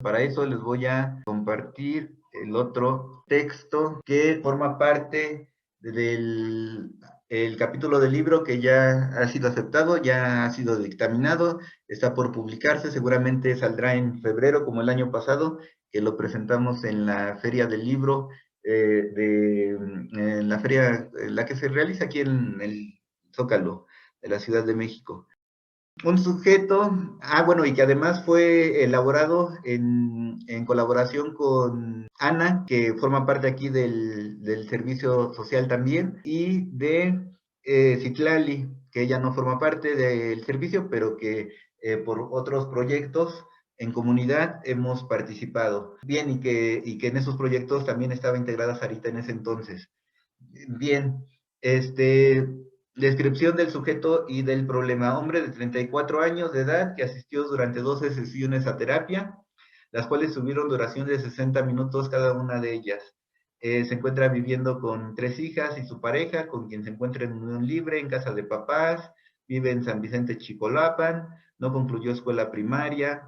para eso les voy a compartir el otro texto que forma parte del el capítulo del libro que ya ha sido aceptado, ya ha sido dictaminado, está por publicarse, seguramente saldrá en febrero como el año pasado, que lo presentamos en la Feria del Libro, en la feria, la que se realiza aquí en el Zócalo de la Ciudad de México. Un sujeto, bueno, y que además fue elaborado en colaboración con Ana, que forma parte aquí del servicio social también, y de Citlali, que ella no forma parte del servicio, pero que por otros proyectos en comunidad hemos participado. Bien, y que en esos proyectos también estaba integrada Sarita en ese entonces. Bien, descripción del sujeto y del problema. Hombre de 34 años de edad que asistió durante 12 sesiones a terapia, las cuales tuvieron duración de 60 minutos cada una de ellas. Se encuentra viviendo con 3 hijas y su pareja, con quien se encuentra en unión libre en casa de papás, vive en San Vicente Chicolapan, no concluyó escuela primaria,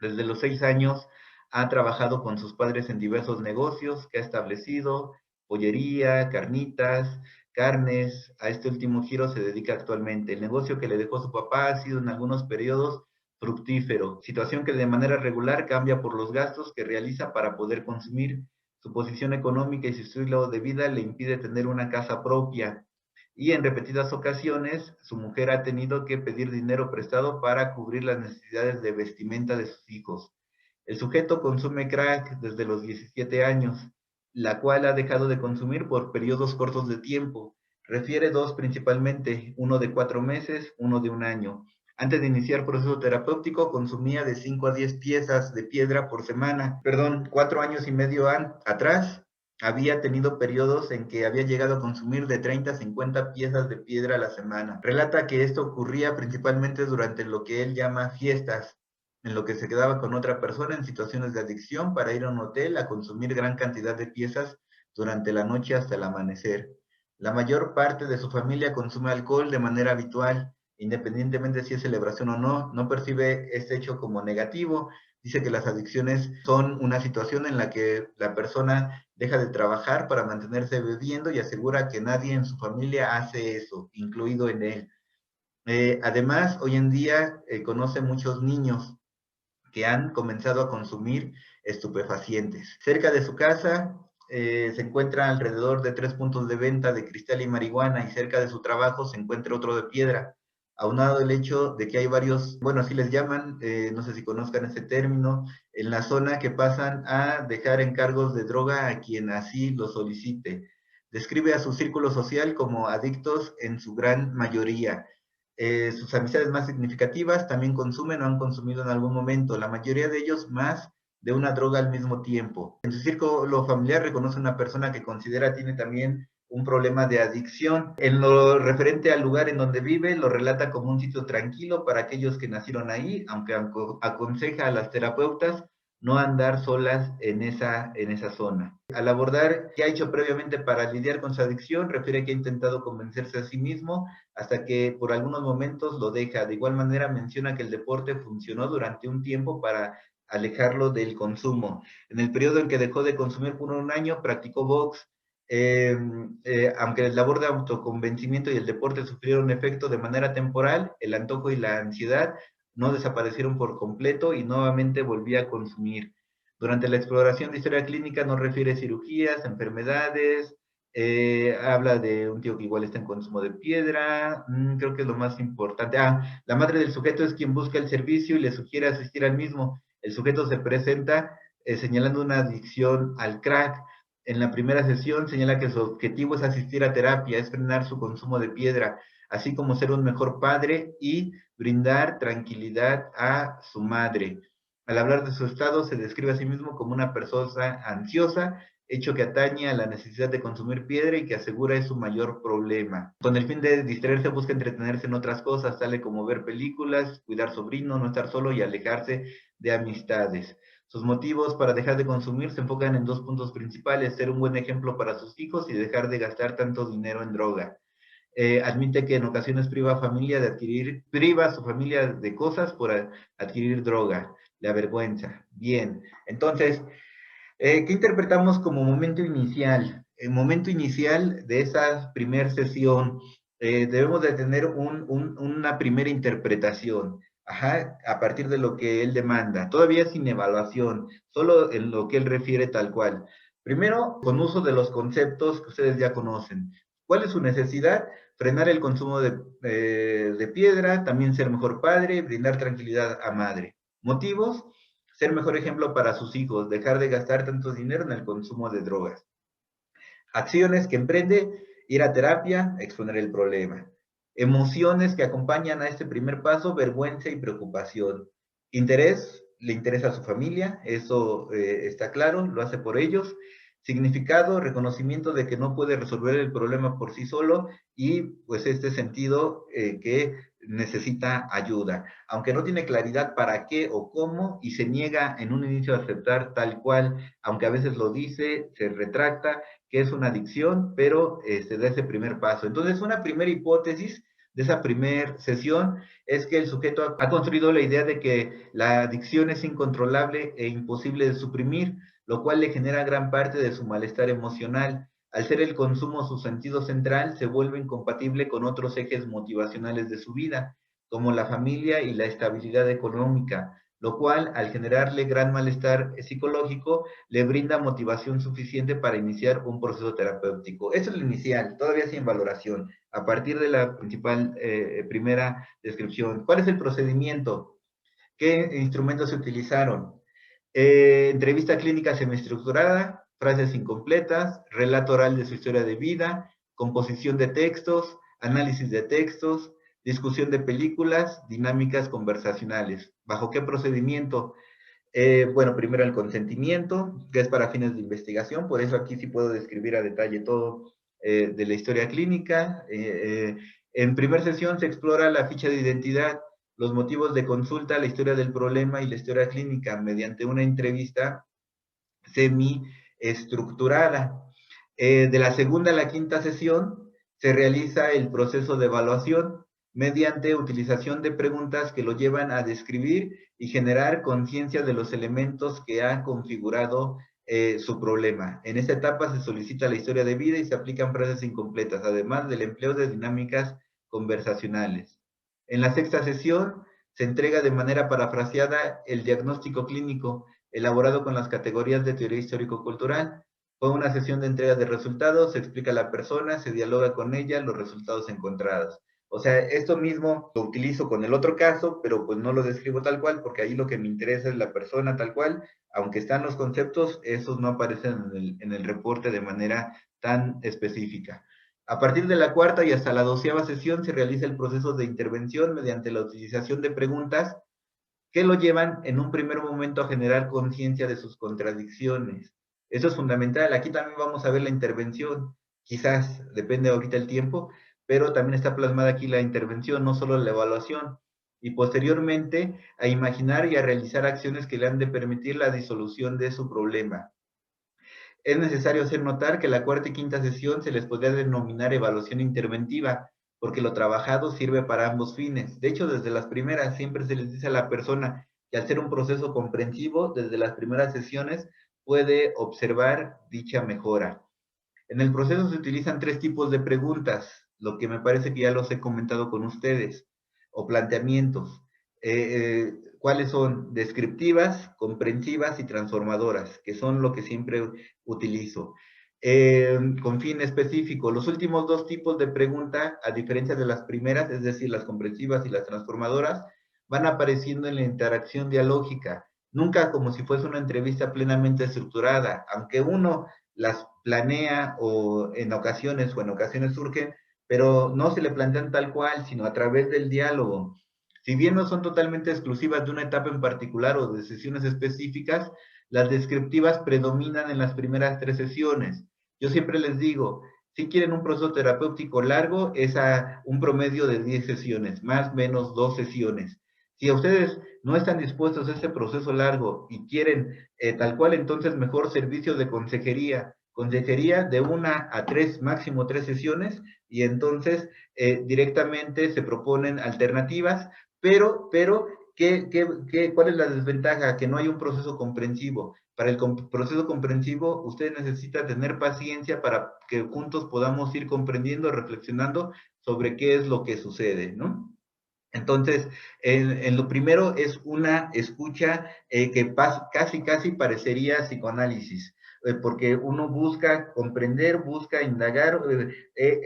desde los 6 años ha trabajado con sus padres en diversos negocios que ha establecido, pollería, carnitas, carnes. A este último giro se dedica actualmente. El negocio que le dejó su papá ha sido en algunos periodos fructífero, situación que de manera regular cambia por los gastos que realiza para poder consumir. Su posición económica y su estilo de vida le impide tener una casa propia y en repetidas ocasiones su mujer ha tenido que pedir dinero prestado para cubrir las necesidades de vestimenta de sus hijos. El sujeto consume crack desde los 17 años, la cual ha dejado de consumir por periodos cortos de tiempo. Refiere dos principalmente, uno de 4 meses, uno de 1 año. Antes de iniciar proceso terapéutico consumía de 5 a 10 piezas de piedra por semana. 4 años y medio atrás había tenido periodos en que había llegado a consumir de 30 a 50 piezas de piedra a la semana. Relata que esto ocurría principalmente durante lo que él llama fiestas, en lo que se quedaba con otra persona en situaciones de adicción para ir a un hotel a consumir gran cantidad de piezas durante la noche hasta el amanecer. La mayor parte de su familia consume alcohol de manera habitual, independientemente si es celebración o no, no percibe este hecho como negativo. Dice que las adicciones son una situación en la que la persona deja de trabajar para mantenerse bebiendo y asegura que nadie en su familia hace eso, incluido en él. Además, hoy en día conoce muchos niños que han comenzado a consumir estupefacientes. Cerca de su casa se encuentra alrededor de 3 puntos de venta de cristal y marihuana y cerca de su trabajo se encuentra otro de piedra. Aunado el hecho de que hay varios, bueno, así les llaman, no sé si conozcan ese término, en la zona que pasan a dejar encargos de droga a quien así lo solicite. Describe a su círculo social como adictos en su gran mayoría. Sus amistades más significativas también consumen o han consumido en algún momento, la mayoría de ellos más de una droga al mismo tiempo. En su círculo familiar reconoce una persona que considera tiene también un problema de adicción. En lo referente al lugar en donde vive, lo relata como un sitio tranquilo para aquellos que nacieron ahí, aunque aconseja a las terapeutas no andar solas en esa zona. Al abordar qué ha hecho previamente para lidiar con su adicción, refiere que ha intentado convencerse a sí mismo hasta que por algunos momentos lo deja. De igual manera menciona que el deporte funcionó durante un tiempo para alejarlo del consumo. En el periodo en que dejó de consumir por 1 año, practicó box. Aunque la labor de autoconvencimiento y el deporte sufrieron efecto de manera temporal, el antojo y la ansiedad no desaparecieron por completo y nuevamente volvía a consumir. Durante la exploración de historia clínica no refiere cirugías, enfermedades, habla de un tío que igual está en consumo de piedra, creo que es lo más importante. La madre del sujeto es quien busca el servicio y le sugiere asistir al mismo. El sujeto se presenta señalando una adicción al crack. En la primera sesión señala que su objetivo es asistir a terapia, es frenar su consumo de piedra, así como ser un mejor padre y brindar tranquilidad a su madre. Al hablar de su estado, se describe a sí mismo como una persona ansiosa, hecho que atañe a la necesidad de consumir piedra y que asegura es su mayor problema. Con el fin de distraerse, busca entretenerse en otras cosas, tales como ver películas, cuidar sobrino, no estar solo y alejarse de amistades. Sus motivos para dejar de consumir se enfocan en 2 puntos principales: ser un buen ejemplo para sus hijos y dejar de gastar tanto dinero en droga. Admite que en ocasiones priva a su familia de cosas por adquirir droga. le avergüenza. Bien, entonces, ¿qué interpretamos como momento inicial? El momento inicial de esa primera sesión, debemos de tener una primera interpretación, ajá, a partir de lo que él demanda, todavía sin evaluación, solo en lo que él refiere tal cual. Primero, con uso de los conceptos que ustedes ya conocen. ¿Cuál es su necesidad? Frenar el consumo de piedra, también ser mejor padre, brindar tranquilidad a madre. ¿Motivos? Ser mejor ejemplo para sus hijos, dejar de gastar tanto dinero en el consumo de drogas. Acciones que emprende, ir a terapia, exponer el problema. Emociones que acompañan a este primer paso, vergüenza y preocupación. Interés, le interesa a su familia, eso está claro, lo hace por ellos. Significado, reconocimiento de que no puede resolver el problema por sí solo y pues este sentido que necesita ayuda. Aunque no tiene claridad para qué o cómo y se niega en un inicio a aceptar tal cual, aunque a veces lo dice, se retracta, que es una adicción, pero se da ese primer paso. Entonces, una primera hipótesis de esa primera sesión es que el sujeto ha construido la idea de que la adicción es incontrolable e imposible de suprimir, lo cual le genera gran parte de su malestar emocional. Al ser el consumo su sentido central, se vuelve incompatible con otros ejes motivacionales de su vida, como la familia y la estabilidad económica, lo cual, al generarle gran malestar psicológico, le brinda motivación suficiente para iniciar un proceso terapéutico. Eso es lo inicial, todavía sin valoración, a partir de la principal primera descripción. ¿Cuál es el procedimiento? ¿Qué instrumentos se utilizaron? Entrevista clínica semiestructurada, frases incompletas, relato oral de su historia de vida, composición de textos, análisis de textos, discusión de películas, dinámicas conversacionales. ¿Bajo qué procedimiento? Bueno, primero el consentimiento, que es para fines de investigación, por eso aquí sí puedo describir a detalle todo de la historia clínica. En primera sesión se explora la ficha de identidad, los motivos de consulta, la historia del problema y la historia clínica mediante una entrevista semi-estructurada. De la segunda a la quinta sesión se realiza el proceso de evaluación mediante utilización de preguntas que lo llevan a describir y generar conciencia de los elementos que han configurado su problema. En esta etapa se solicita la historia de vida y se aplican frases incompletas, además del empleo de dinámicas conversacionales. En la sexta sesión se entrega de manera parafraseada el diagnóstico clínico elaborado con las categorías de teoría histórico-cultural. Fue una sesión de entrega de resultados, se explica a la persona, se dialoga con ella, los resultados encontrados. O sea, esto mismo lo utilizo con el otro caso, pero pues no lo describo tal cual, porque ahí lo que me interesa es la persona tal cual, aunque están los conceptos, esos no aparecen en el reporte de manera tan específica. A partir de la cuarta y hasta la 12ª sesión se realiza el proceso de intervención mediante la utilización de preguntas que lo llevan en un primer momento a generar conciencia de sus contradicciones. Eso es fundamental. Aquí también vamos a ver la intervención. Quizás depende ahorita el tiempo, pero también está plasmada aquí la intervención, no solo la evaluación. Y posteriormente a imaginar y a realizar acciones que le han de permitir la disolución de su problema. Es necesario hacer notar que la cuarta y quinta sesión se les podría denominar evaluación interventiva, porque lo trabajado sirve para ambos fines. De hecho, desde las primeras siempre se les dice a la persona que al ser un proceso comprensivo, desde las primeras sesiones puede observar dicha mejora. En el proceso se utilizan 3 tipos de preguntas, lo que me parece que ya los he comentado con ustedes, o planteamientos. ¿Cuáles son? Descriptivas, comprensivas y transformadoras, que son lo que siempre utilizo. Con fin específico, los últimos 2 tipos de pregunta, a diferencia de las primeras, es decir, las comprensivas y las transformadoras, van apareciendo en la interacción dialógica, nunca como si fuese una entrevista plenamente estructurada, aunque uno las planea o en ocasiones surgen, pero no se le plantean tal cual, sino a través del diálogo. Si bien no son totalmente exclusivas de una etapa en particular o de sesiones específicas, las descriptivas predominan en las primeras 3 sesiones. Yo siempre les digo, si quieren un proceso terapéutico largo, es a un promedio de 10 sesiones, más o menos 2 sesiones. Si a ustedes no están dispuestos a este proceso largo y quieren tal cual, entonces mejor servicio de consejería de 1 a 3, máximo 3 sesiones, y entonces directamente se proponen alternativas, pero ¿cuál es la desventaja? Que no hay un proceso comprensivo. Para el proceso comprensivo, usted necesita tener paciencia para que juntos podamos ir comprendiendo, reflexionando sobre qué es lo que sucede, ¿no? Entonces, en lo primero es una escucha que casi parecería psicoanálisis, porque uno busca comprender, busca indagar,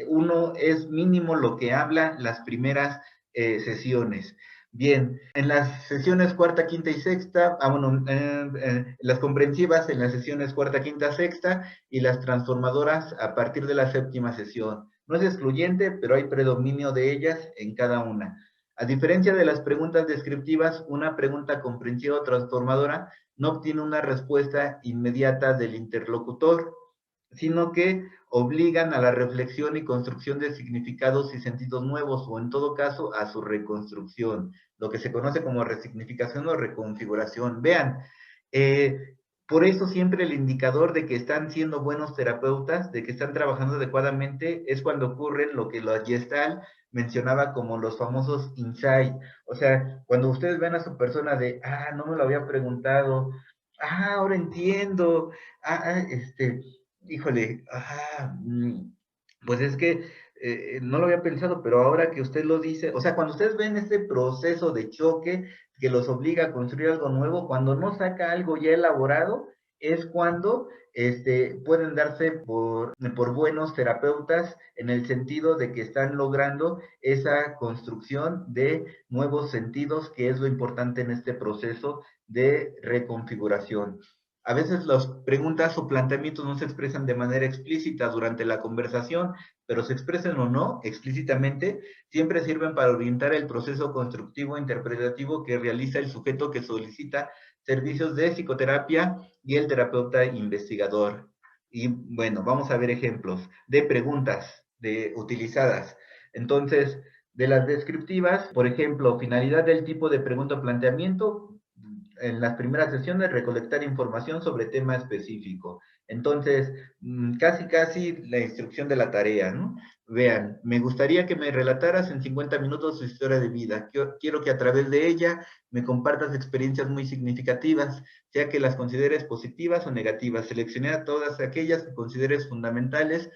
uno es mínimo lo que habla las primeras sesiones. Bien, en las sesiones cuarta, quinta y sexta, bueno, las comprensivas en las sesiones cuarta, quinta, sexta y las transformadoras a partir de la séptima sesión. No es excluyente, pero hay predominio de ellas en cada una. A diferencia de las preguntas descriptivas, una pregunta comprensiva o transformadora no obtiene una respuesta inmediata del interlocutor, sino que obligan a la reflexión y construcción de significados y sentidos nuevos, o en todo caso, a su reconstrucción, lo que se conoce como resignificación o reconfiguración. Vean, por eso siempre el indicador de que están siendo buenos terapeutas, de que están trabajando adecuadamente, es cuando ocurren lo que la Gestalt mencionaba como los famosos insight. O sea, cuando ustedes ven a su persona de, no me lo había preguntado, ahora entiendo, híjole, pues es que no lo había pensado, pero ahora que usted lo dice, o sea, cuando ustedes ven este proceso de choque que los obliga a construir algo nuevo, cuando no saca algo ya elaborado, es cuando pueden darse por buenos terapeutas en el sentido de que están logrando esa construcción de nuevos sentidos, que es lo importante en este proceso de reconfiguración. A veces las preguntas o planteamientos no se expresan de manera explícita durante la conversación, pero se expresen o no explícitamente, siempre sirven para orientar el proceso constructivo e interpretativo que realiza el sujeto que solicita servicios de psicoterapia y el terapeuta investigador. Y bueno, vamos a ver ejemplos de preguntas utilizadas. Entonces, de las descriptivas, por ejemplo, finalidad del tipo de pregunta o planteamiento, en las primeras sesiones recolectar información sobre tema específico. Entonces, casi la instrucción de la tarea, ¿no? Vean, me gustaría que me relataras en 50 minutos tu historia de vida. Quiero que a través de ella me compartas experiencias muy significativas, sea que las consideres positivas o negativas. Seleccioné a todas aquellas que consideres fundamentales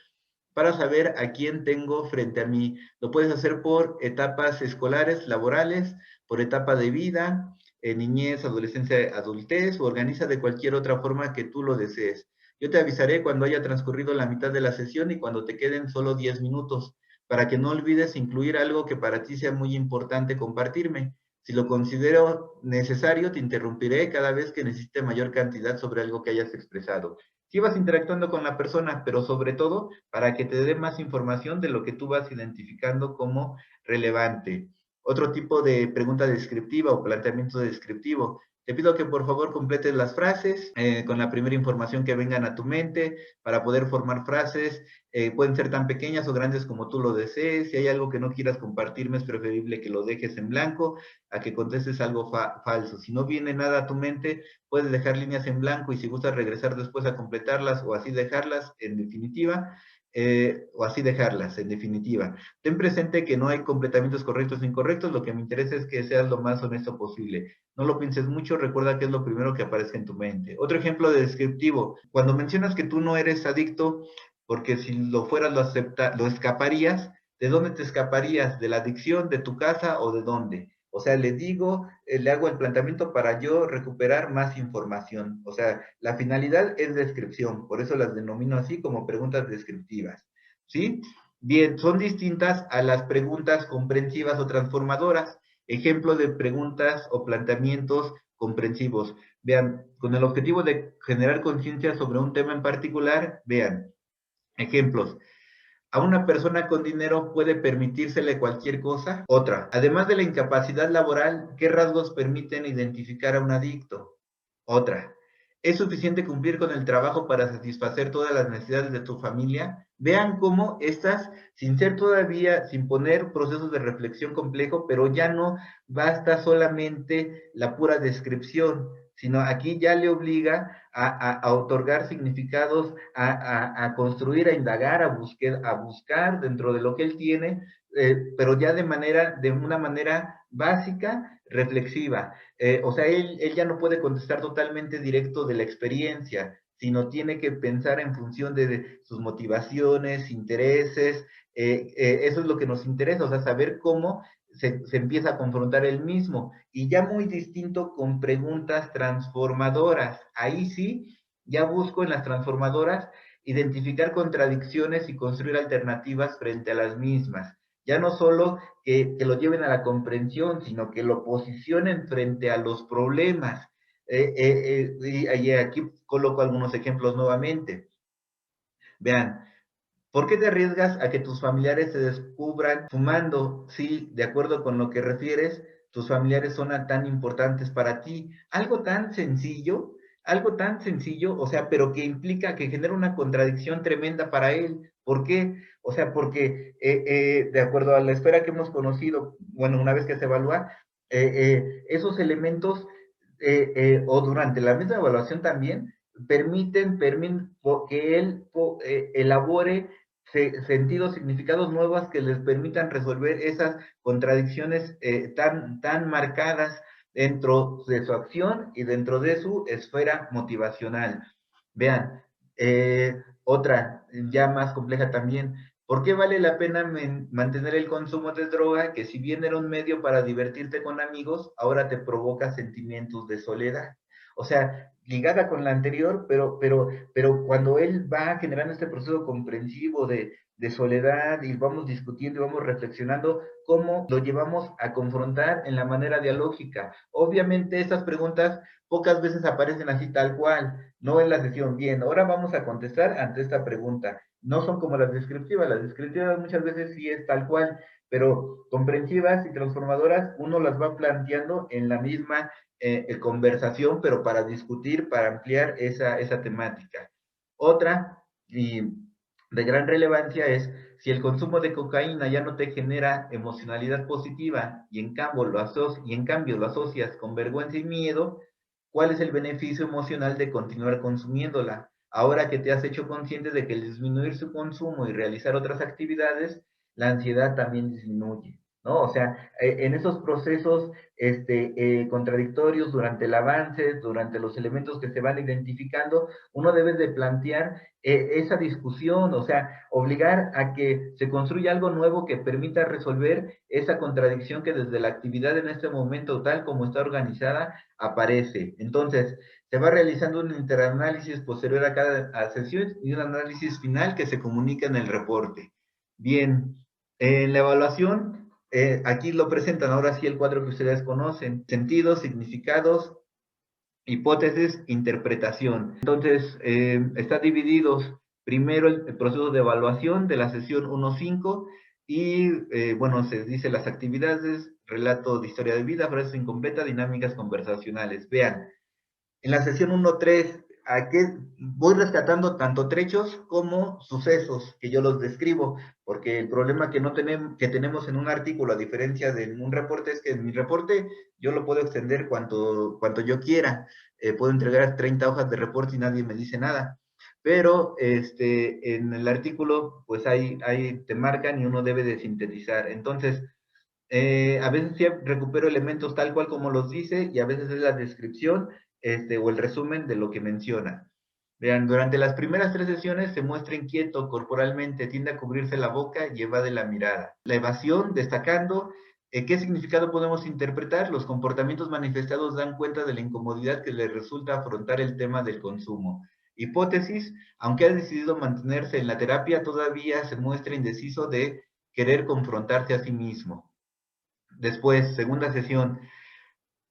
para saber a quién tengo frente a mí. Lo puedes hacer por etapas escolares, laborales, por etapa de vida, niñez, adolescencia, adultez, o organiza de cualquier otra forma que tú lo desees. Yo te avisaré cuando haya transcurrido la mitad de la sesión y cuando te queden solo 10 minutos, para que no olvides incluir algo que para ti sea muy importante compartirme. Si lo considero necesario, te interrumpiré cada vez que necesite mayor cantidad sobre algo que hayas expresado. Si vas interactuando con la persona, pero sobre todo para que te dé más información de lo que tú vas identificando como relevante. Otro tipo de pregunta descriptiva o planteamiento descriptivo. Te pido que por favor completes las frases con la primera información que vengan a tu mente para poder formar frases. Pueden ser tan pequeñas o grandes como tú lo desees. Si hay algo que no quieras compartirme, es preferible que lo dejes en blanco a que contestes algo falso. Si no viene nada a tu mente, puedes dejar líneas en blanco y si gustas regresar después a completarlas o así dejarlas en definitiva. En definitiva. Ten presente que no hay completamientos correctos o incorrectos, lo que me interesa es que seas lo más honesto posible. No lo pienses mucho, recuerda que es lo primero que aparece en tu mente. Otro ejemplo de descriptivo, cuando mencionas que tú no eres adicto, porque si lo fueras lo escaparías, ¿de dónde te escaparías? ¿De la adicción, de tu casa o de dónde? O sea, le hago el planteamiento para yo recuperar más información. O sea, la finalidad es descripción, por eso las denomino así como preguntas descriptivas. ¿Sí? Bien, son distintas a las preguntas comprensivas o transformadoras. Ejemplo de preguntas o planteamientos comprensivos. Vean, con el objetivo de generar conciencia sobre un tema en particular, vean, ejemplos. ¿A una persona con dinero puede permitírsele cualquier cosa? Otra, además de la incapacidad laboral, ¿qué rasgos permiten identificar a un adicto? Otra, ¿es suficiente cumplir con el trabajo para satisfacer todas las necesidades de tu familia? Vean cómo estas, sin ser todavía, sin poner procesos de reflexión complejo, pero ya no basta solamente la pura descripción, sino aquí ya le obliga a otorgar significados, a construir, a indagar, a buscar dentro de lo que él tiene, pero ya de una manera básica, reflexiva. O sea, él ya no puede contestar totalmente directo de la experiencia, sino tiene que pensar en función de sus motivaciones, intereses. Eso es lo que nos interesa, o sea, saber cómo se empieza a confrontar él mismo. Y ya muy distinto con preguntas transformadoras. Ahí sí, ya busco en las transformadoras identificar contradicciones y construir alternativas frente a las mismas. Ya no solo que lo lleven a la comprensión, sino que lo posicionen frente a los problemas. Y aquí coloco algunos ejemplos nuevamente. Vean, ¿por qué te arriesgas a que tus familiares se descubran fumando? Sí, de acuerdo con lo que refieres, tus familiares son tan importantes para ti. Algo tan sencillo, o sea, pero que implica, que genera una contradicción tremenda para él. ¿Por qué? O sea, porque de acuerdo a la esfera que hemos conocido, bueno, una vez que se evalúa, esos elementos, o durante la misma evaluación también, permiten que él elabore sentidos, significados nuevos que les permitan resolver esas contradicciones tan marcadas dentro de su acción y dentro de su esfera motivacional. Vean, otra ya más compleja también. ¿Por qué vale la pena mantener el consumo de droga que, si bien era un medio para divertirte con amigos, ahora te provoca sentimientos de soledad? O sea, ligada con la anterior, pero cuando él va generando este proceso comprensivo de soledad, y vamos discutiendo y vamos reflexionando, cómo lo llevamos a confrontar en la manera dialógica. Obviamente estas preguntas pocas veces aparecen así tal cual, no en la sesión. Bien, ahora vamos a contestar ante esta pregunta. No son como las descriptivas muchas veces sí es tal cual, pero comprensivas y transformadoras uno las va planteando en la misma conversación, pero para discutir, para ampliar esa temática. Otra, y de gran relevancia, es: si el consumo de cocaína ya no te genera emocionalidad positiva y en cambio lo asocias con vergüenza y miedo, ¿cuál es el beneficio emocional de continuar consumiéndola? Ahora que te has hecho consciente de que al disminuir su consumo y realizar otras actividades, la ansiedad también disminuye, ¿no? O sea, en esos procesos contradictorios durante el avance, durante los elementos que se van identificando, uno debe de plantear esa discusión, o sea, obligar a que se construya algo nuevo que permita resolver esa contradicción que desde la actividad en este momento, tal como está organizada, aparece. Entonces, se va realizando un interanálisis posterior a cada sesión y un análisis final que se comunica en el reporte. Bien, en la evaluación, aquí lo presentan ahora sí el cuadro que ustedes conocen: sentidos, significados, hipótesis, interpretación. Entonces, está divididos primero el proceso de evaluación de la sesión 1.5 y, bueno, se dice las actividades: relato de historia de vida, frase incompleta, dinámicas conversacionales. Vean, en la sesión 1.3, voy rescatando tanto trechos como sucesos que yo los describo, porque el problema que tenemos en un artículo, a diferencia de un reporte, es que en mi reporte yo lo puedo extender cuanto yo quiera. Puedo entregar 30 hojas de reporte y nadie me dice nada. Pero en el artículo, pues ahí te marcan y uno debe de sintetizar. Entonces, a veces sí recupero elementos tal cual como los dice, y a veces es la descripción o el resumen de lo que menciona. Vean, durante las primeras 3 sesiones se muestra inquieto corporalmente, tiende a cubrirse la boca y evade la mirada. La evasión, destacando qué significado podemos interpretar: los comportamientos manifestados dan cuenta de la incomodidad que le resulta afrontar el tema del consumo. Hipótesis: aunque ha decidido mantenerse en la terapia, todavía se muestra indeciso de querer confrontarse a sí mismo. Después, segunda sesión: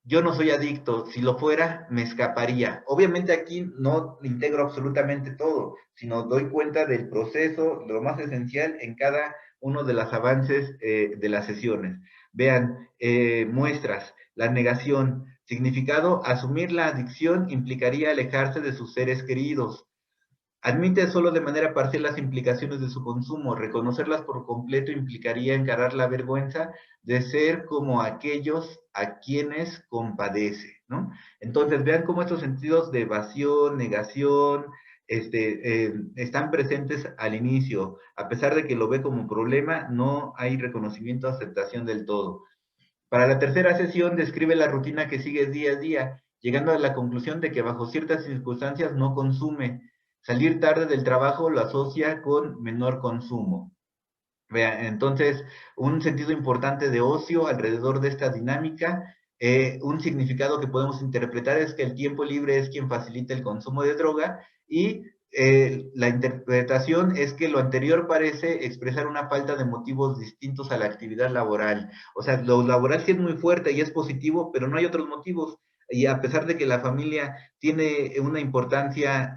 yo no soy adicto, si lo fuera, me escaparía. Obviamente aquí no integro absolutamente todo, sino doy cuenta del proceso, de lo más esencial en cada uno de los avances de las sesiones. Vean, muestras: la negación. Significado: asumir la adicción implicaría alejarse de sus seres queridos. Admite solo de manera parcial las implicaciones de su consumo. Reconocerlas por completo implicaría encarar la vergüenza de ser como aquellos a quienes compadece, ¿no? Entonces, vean cómo estos sentidos de evasión, negación, están presentes al inicio. A pesar de que lo ve como problema, no hay reconocimiento o aceptación del todo. Para la tercera sesión, describe la rutina que sigue día a día, llegando a la conclusión de que bajo ciertas circunstancias no consume. Salir tarde del trabajo lo asocia con menor consumo. Vean, entonces, un sentido importante de ocio alrededor de esta dinámica, un significado que podemos interpretar es que el tiempo libre es quien facilita el consumo de droga y la interpretación es que lo anterior parece expresar una falta de motivos distintos a la actividad laboral. O sea, lo laboral sí es muy fuerte y es positivo, pero no hay otros motivos. Y a pesar de que la familia tiene una importancia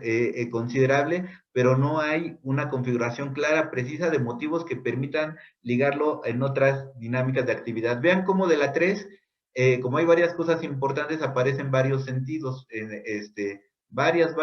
considerable, pero no hay una configuración clara, precisa de motivos que permitan ligarlo en otras dinámicas de actividad. Vean cómo de la 3, como hay varias cosas importantes, aparecen varios sentidos, varias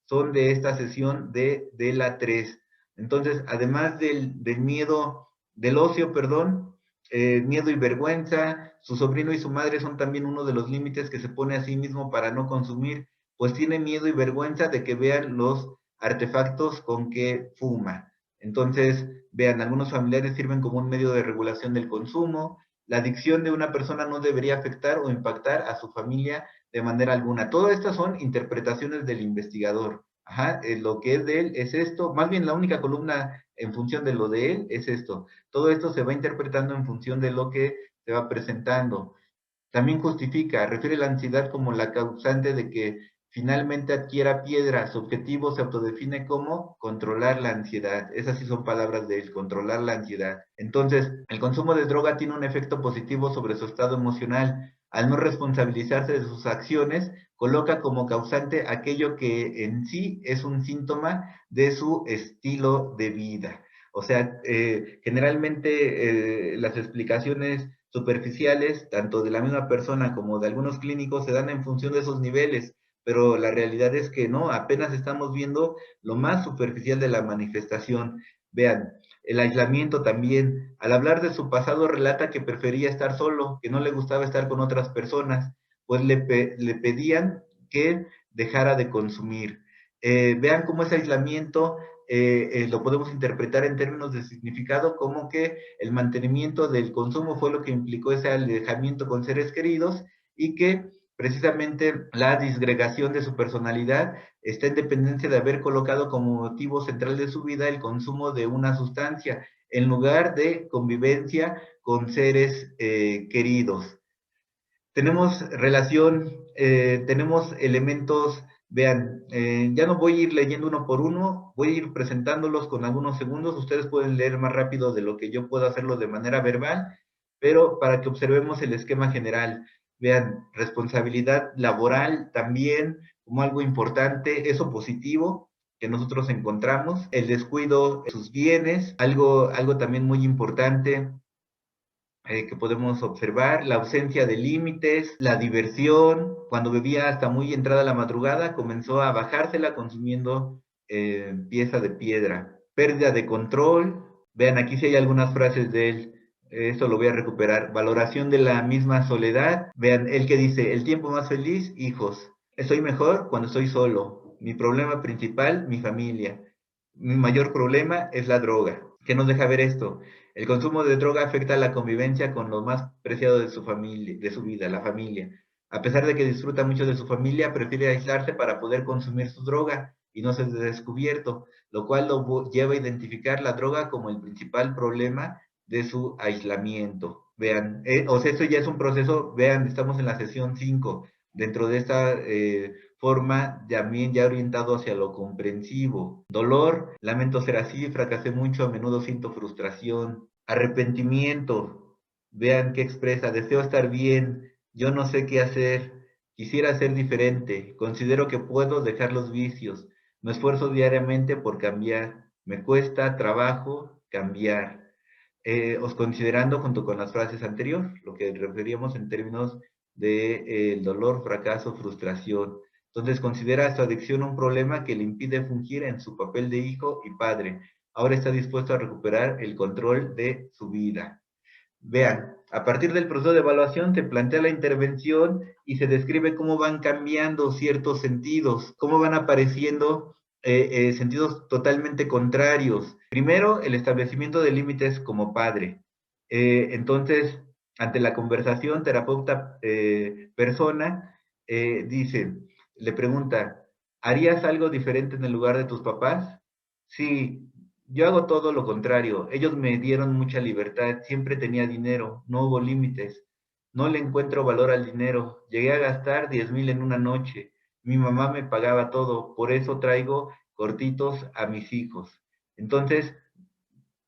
son de esta sesión de la 3. Entonces, además del miedo, del ocio, perdón, miedo y vergüenza, su sobrino y su madre son también uno de los límites que se pone a sí mismo para no consumir, pues tiene miedo y vergüenza de que vean los artefactos con que fuma. Entonces, vean, algunos familiares sirven como un medio de regulación del consumo. La adicción de una persona no debería afectar o impactar a su familia de manera alguna. Todas estas son interpretaciones del investigador. Ajá, lo que es de él es esto, más bien la única columna en función de lo de él es esto. Todo esto se va interpretando en función de lo que se va presentando. También justifica, refiere la ansiedad como la causante de que finalmente adquiera piedra. Su objetivo se autodefine como controlar la ansiedad. Esas sí son palabras de él, controlar la ansiedad. Entonces, el consumo de droga tiene un efecto positivo sobre su estado emocional. Al no responsabilizarse de sus acciones, coloca como causante aquello que en sí es un síntoma de su estilo de vida. O sea, generalmente las explicaciones superficiales, tanto de la misma persona como de algunos clínicos, se dan en función de esos niveles, pero la realidad es que no, apenas estamos viendo lo más superficial de la manifestación. Vean, el aislamiento también. Al hablar de su pasado relata que prefería estar solo, que no le gustaba estar con otras personas, pues le pedían que dejara de consumir. Vean cómo ese aislamiento lo podemos interpretar en términos de significado como que el mantenimiento del consumo fue lo que implicó ese alejamiento con seres queridos y que precisamente la disgregación de su personalidad está en dependencia de haber colocado como motivo central de su vida el consumo de una sustancia en lugar de convivencia con seres queridos. Tenemos relación, tenemos elementos, vean, ya no voy a ir leyendo uno por uno, voy a ir presentándolos con algunos segundos, ustedes pueden leer más rápido de lo que yo puedo hacerlo de manera verbal, pero para que observemos el esquema general. Vean, responsabilidad laboral también como algo importante, eso positivo que nosotros encontramos, el descuido de sus bienes, algo también muy importante, que podemos observar, la ausencia de límites, la diversión, cuando bebía hasta muy entrada la madrugada, comenzó a bajársela consumiendo pieza de piedra, pérdida de control, vean aquí sí hay algunas frases de él, eso lo voy a recuperar, valoración de la misma soledad, vean, él que dice, el tiempo más feliz, hijos, estoy mejor cuando estoy solo, mi problema principal, mi familia, mi mayor problema es la droga. ¿Qué nos deja ver esto? El consumo de droga afecta la convivencia con lo más preciado de su familia, de su vida, la familia. A pesar de que disfruta mucho de su familia, prefiere aislarse para poder consumir su droga y no ser descubierto, lo cual lo lleva a identificar la droga como el principal problema de su aislamiento. Vean, o sea, esto ya es un proceso, vean, estamos en la sesión 5, dentro de esta forma también ya orientado hacia lo comprensivo. Dolor, lamento ser así, fracasé mucho, a menudo siento frustración. Arrepentimiento, vean qué expresa, deseo estar bien, yo no sé qué hacer, quisiera ser diferente, considero que puedo dejar los vicios, me esfuerzo diariamente por cambiar, me cuesta trabajo cambiar. Os considerando junto con las frases anteriores, lo que referíamos en términos de dolor, fracaso, frustración. Entonces considera su adicción un problema que le impide fungir en su papel de hijo y padre. Ahora está dispuesto a recuperar el control de su vida. Vean, a partir del proceso de evaluación se plantea la intervención y se describe cómo van cambiando ciertos sentidos, cómo van apareciendo sentidos totalmente contrarios. Primero, el establecimiento de límites como padre. Entonces, ante la conversación terapeuta-persona, dice, le pregunta, ¿harías algo diferente en el lugar de tus papás? Sí, yo hago todo lo contrario. Ellos me dieron mucha libertad, siempre tenía dinero, no hubo límites. No le encuentro valor al dinero. Llegué a gastar 10,000 en una noche. Mi mamá me pagaba todo, por eso traigo cortitos a mis hijos. Entonces,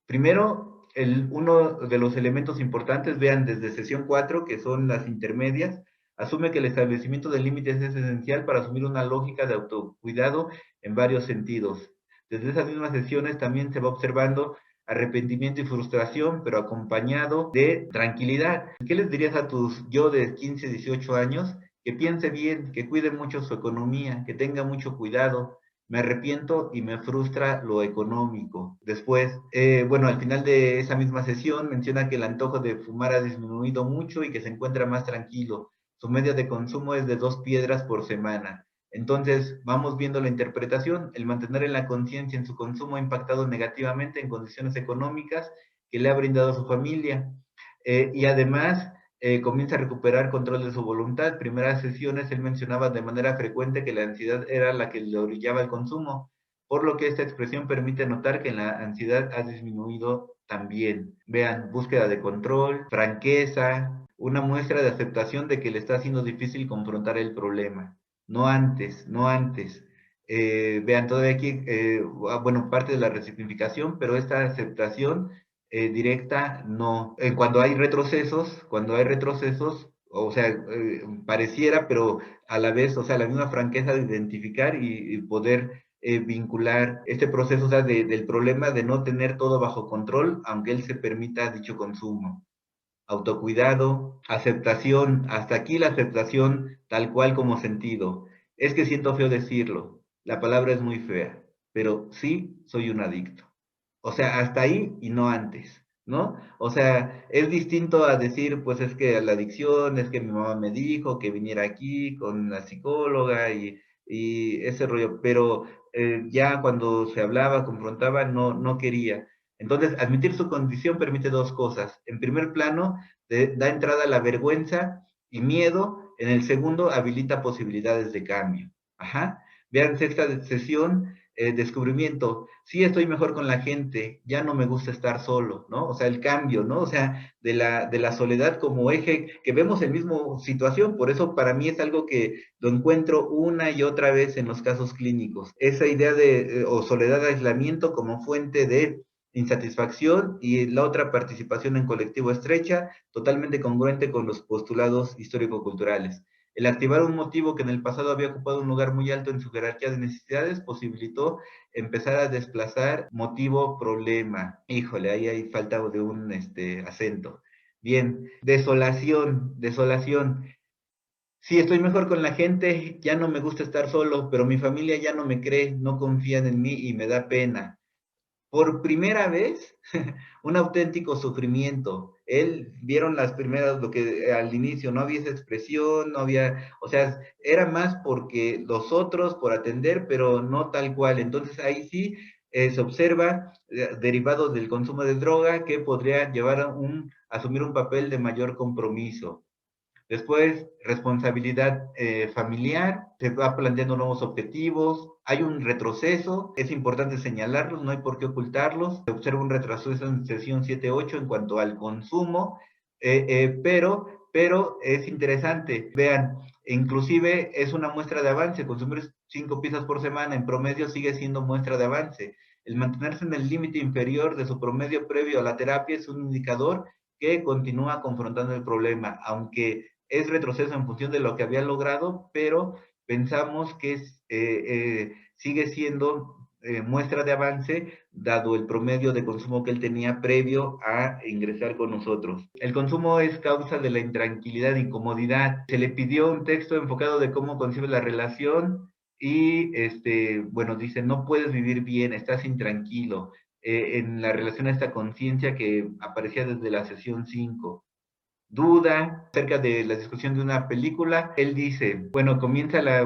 primero, uno de los elementos importantes, vean desde sesión 4, que son las intermedias, asume que el establecimiento de límites es esencial para asumir una lógica de autocuidado en varios sentidos. Desde esas mismas sesiones también se va observando arrepentimiento y frustración, pero acompañado de tranquilidad. ¿Qué les dirías a tus yo de 15, 18 años? Que piense bien, que cuide mucho su economía, que tenga mucho cuidado, me arrepiento y me frustra lo económico. Después, bueno, al final de esa misma sesión menciona que el antojo de fumar ha disminuido mucho y que se encuentra más tranquilo. Su media de consumo es de 2 piedras por semana. Entonces, vamos viendo la interpretación. El mantener en la conciencia en su consumo ha impactado negativamente en condiciones económicas que le ha brindado su familia. Y además, comienza a recuperar control de su voluntad. Primeras sesiones él mencionaba de manera frecuente que la ansiedad era la que le orillaba al consumo, por lo que esta expresión permite notar que la ansiedad ha disminuido también. Vean, búsqueda de control, franqueza, una muestra de aceptación de que le está haciendo difícil confrontar el problema. No antes, no antes. Vean, todavía aquí, bueno, parte de la resignificación, pero esta aceptación directa, no. Cuando hay retrocesos, o sea, pareciera, pero a la vez, o sea, la misma franqueza de identificar y poder vincular este proceso, o sea, del problema de no tener todo bajo control, aunque él se permita dicho consumo. Autocuidado, aceptación, hasta aquí la aceptación tal cual como sentido. Es que siento feo decirlo, la palabra es muy fea, pero sí soy un adicto. O sea, hasta ahí y no antes, ¿no? O sea, es distinto a decir, pues es que la adicción, es que mi mamá me dijo que viniera aquí con la psicóloga y ese rollo, pero ya cuando se hablaba, confrontaba, no quería. Entonces, admitir su condición permite dos cosas. En primer plano, da entrada a la vergüenza y miedo. En el segundo, habilita posibilidades de cambio. Ajá. Vean sexta sesión, descubrimiento. Sí estoy mejor con la gente, ya no me gusta estar solo, ¿no? O sea, el cambio, ¿no? O sea, de la soledad como eje, que vemos en mismo situación, por eso para mí es algo que lo encuentro una y otra vez en los casos clínicos. Esa idea de, o soledad de aislamiento como fuente de insatisfacción y la otra participación en colectivo estrecha, totalmente congruente con los postulados histórico-culturales. El activar un motivo que en el pasado había ocupado un lugar muy alto en su jerarquía de necesidades posibilitó empezar a desplazar motivo-problema. Híjole, ahí hay falta de un acento. Bien, desolación, desolación. Sí, estoy mejor con la gente, ya no me gusta estar solo, pero mi familia ya no me cree, no confían en mí y me da pena. Por primera vez, un auténtico sufrimiento. Él vieron las primeras, lo que al inicio no había esa expresión, no había, o sea, era más porque los otros por atender, pero no tal cual. Entonces ahí sí se observa derivados del consumo de droga que podría llevar asumir un papel de mayor compromiso. Después, responsabilidad familiar, se va planteando nuevos objetivos, hay un retroceso, es importante señalarlos, no hay por qué ocultarlos. Se observa un retroceso en sesión 7-8 en cuanto al consumo, pero es interesante, vean, inclusive es una muestra de avance, consumir 5 piezas por semana en promedio sigue siendo muestra de avance. El mantenerse en el límite inferior de su promedio previo a la terapia es un indicador que continúa confrontando el problema, aunque es retroceso en función de lo que había logrado, pero pensamos que sigue siendo muestra de avance, dado el promedio de consumo que él tenía previo a ingresar con nosotros. El consumo es causa de la intranquilidad e incomodidad. Se le pidió un texto enfocado de cómo concibe la relación y, bueno, dice, no puedes vivir bien, estás intranquilo. En la relación a esta conciencia que aparecía desde la sesión 5 duda acerca de la discusión de una película. Él dice, bueno,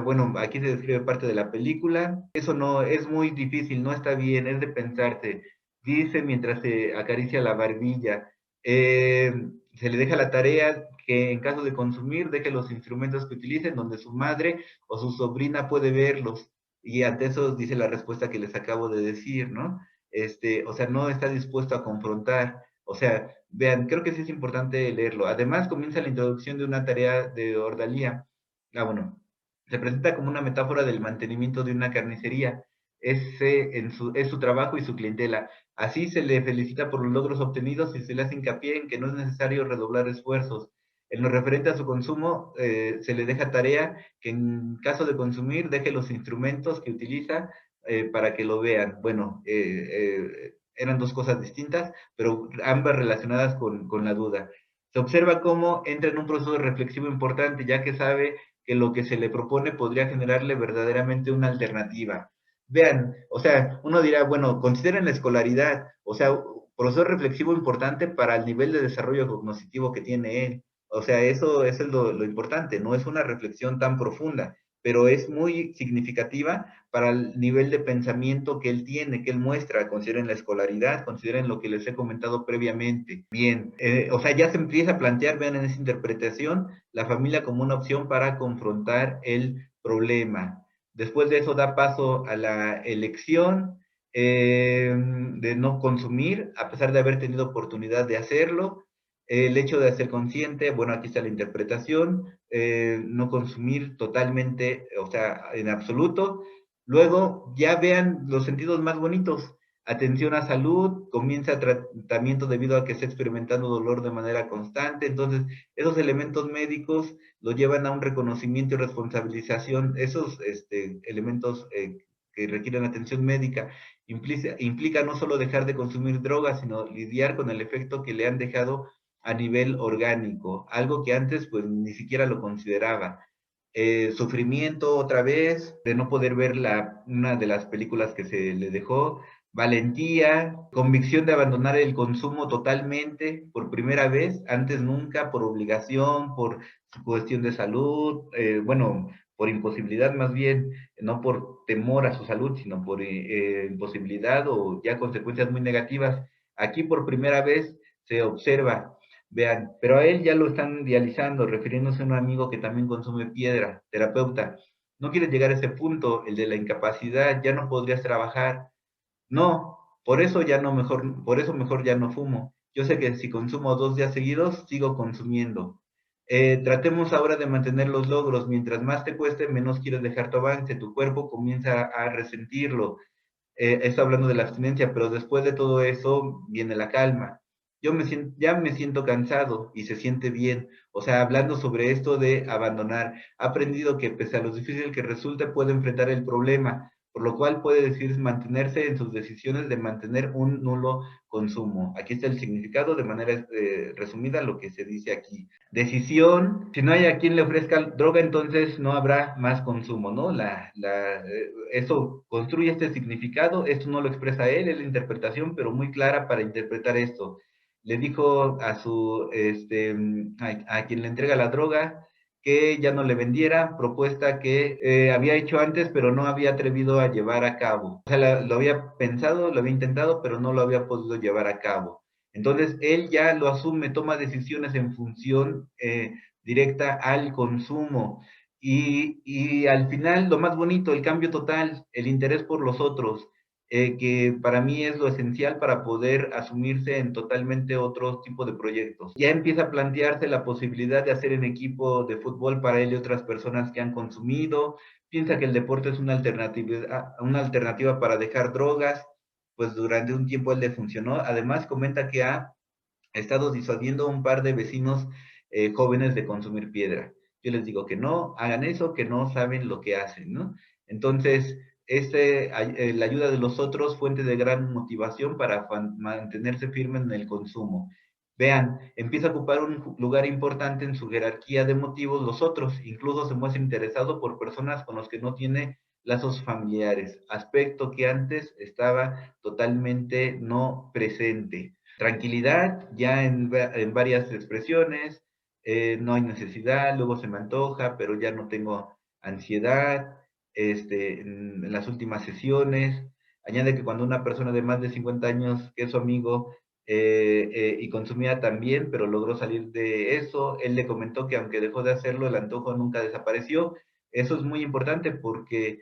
bueno, aquí se describe parte de la película, eso no, es muy difícil, no está bien, es de pensarse. Dice mientras se acaricia la barbilla, eh, se le deja la tarea que en caso de consumir, deje los instrumentos que utilicen donde su madre o su sobrina puede verlos. Y ante eso dice la respuesta que les acabo de decir, ¿no? O sea, no está dispuesto a confrontar. O sea, vean, creo que sí es importante leerlo. Además, comienza la introducción de una tarea de ordalía. Bueno, se presenta como una metáfora del mantenimiento de una carnicería. Es su trabajo y su clientela. Así se le felicita por los logros obtenidos y se le hace hincapié en que no es necesario redoblar esfuerzos. En lo referente a su consumo, se le deja tarea que en caso de consumir, deje los instrumentos que utiliza para que lo vean. Bueno, eran dos cosas distintas, pero ambas relacionadas con la duda. Se observa cómo entra en un proceso reflexivo importante, ya que sabe que lo que se le propone podría generarle verdaderamente una alternativa. Vean, o sea, uno dirá, bueno, consideren la escolaridad, o sea, proceso reflexivo importante para el nivel de desarrollo cognitivo que tiene él. O sea, eso es lo importante, no es una reflexión tan profunda, pero es muy significativa para el nivel de pensamiento que él tiene, que él muestra. Consideren la escolaridad, consideren lo que les he comentado previamente. Bien, o sea, ya se empieza a plantear, vean en esa interpretación, la familia como una opción para confrontar el problema. Después de eso da paso a la elección de no consumir, a pesar de haber tenido oportunidad de hacerlo. El hecho de ser consciente, bueno, aquí está la interpretación, no consumir totalmente, o sea, en absoluto. Luego, ya vean los sentidos más bonitos. Atención a salud, comienza tratamiento debido a que está experimentando dolor de manera constante. Entonces, esos elementos médicos lo llevan a un reconocimiento y responsabilización. Esos elementos que requieren atención médica implica no solo dejar de consumir drogas, sino lidiar con el efecto que le han dejado a nivel orgánico, algo que antes pues ni siquiera lo consideraba. Sufrimiento otra vez, de no poder ver una de las películas que se le dejó, valentía, convicción de abandonar el consumo totalmente por primera vez, antes nunca, por obligación, por cuestión de salud, bueno, por imposibilidad más bien, no por temor a su salud, sino por imposibilidad o ya consecuencias muy negativas. Aquí por primera vez se observa. Vean, pero a él ya lo están dializando, refiriéndose a un amigo que también consume piedra, terapeuta. No quieres llegar a ese punto, el de la incapacidad, ya no podrías trabajar. No, por eso mejor ya no fumo. Yo sé que si consumo 2 días seguidos, sigo consumiendo. Tratemos ahora de mantener los logros. Mientras más te cueste, menos quieres dejar tu avance. Tu cuerpo comienza a resentirlo. Estoy hablando de la abstinencia, pero después de todo eso viene la calma. Ya me siento cansado y se siente bien. O sea, hablando sobre esto de abandonar, ha aprendido que pese a lo difícil que resulte, puede enfrentar el problema, por lo cual puede decidir mantenerse en sus decisiones de mantener un nulo consumo. Aquí está el significado de manera resumida lo que se dice aquí. Decisión, si no hay a quien le ofrezca droga, entonces no habrá más consumo, ¿no? Eso construye este significado, esto no lo expresa él, es la interpretación, pero muy clara para interpretar esto. Le dijo a quien le entrega la droga que ya no le vendiera, propuesta que había hecho antes, pero no había atrevido a llevar a cabo. O sea, lo había pensado, lo había intentado, pero no lo había podido llevar a cabo. Entonces, él ya lo asume, toma decisiones en función directa al consumo. Y al final, lo más bonito, el cambio total, el interés por los otros, que para mí es lo esencial para poder asumirse en totalmente otro tipo de proyectos. Ya empieza a plantearse la posibilidad de hacer en equipo de fútbol para él y otras personas que han consumido, piensa que el deporte es una alternativa para dejar drogas, pues durante un tiempo él le funcionó. Además, comenta que ha estado disuadiendo a un par de vecinos jóvenes de consumir piedra. Yo les digo que no hagan eso, que no saben lo que hacen, ¿no? Entonces, la ayuda de los otros fuente de gran motivación para mantenerse firme en el consumo. Vean, empieza a ocupar un lugar importante en su jerarquía de motivos los otros, incluso se muestra interesado por personas con las que no tiene lazos familiares, aspecto que antes estaba totalmente no presente. Tranquilidad, ya en varias expresiones, no hay necesidad, luego se me antoja, pero ya no tengo ansiedad, en las últimas sesiones. Añade que cuando una persona de más de 50 años, que es su amigo, y consumía también, pero logró salir de eso, él le comentó que aunque dejó de hacerlo, el antojo nunca desapareció. Eso es muy importante porque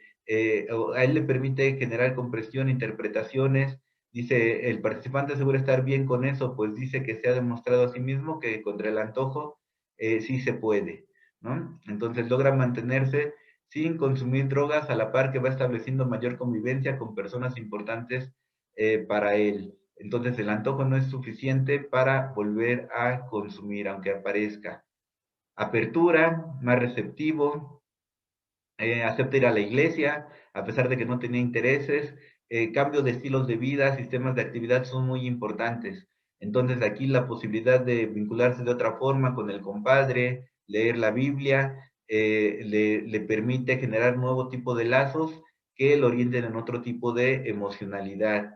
a él le permite generar compresión, interpretaciones. Dice, el participante asegura estar bien con eso, pues dice que se ha demostrado a sí mismo que contra el antojo sí se puede, ¿no? Entonces logra mantenerse sin consumir drogas a la par que va estableciendo mayor convivencia con personas importantes para él. Entonces el antojo no es suficiente para volver a consumir, aunque aparezca. Apertura, más receptivo, acepta ir a la iglesia, a pesar de que no tenía intereses, cambio de estilos de vida, sistemas de actividad son muy importantes. Entonces aquí la posibilidad de vincularse de otra forma con el compadre, leer la Biblia, le permite generar nuevo tipo de lazos que lo orienten en otro tipo de emocionalidad,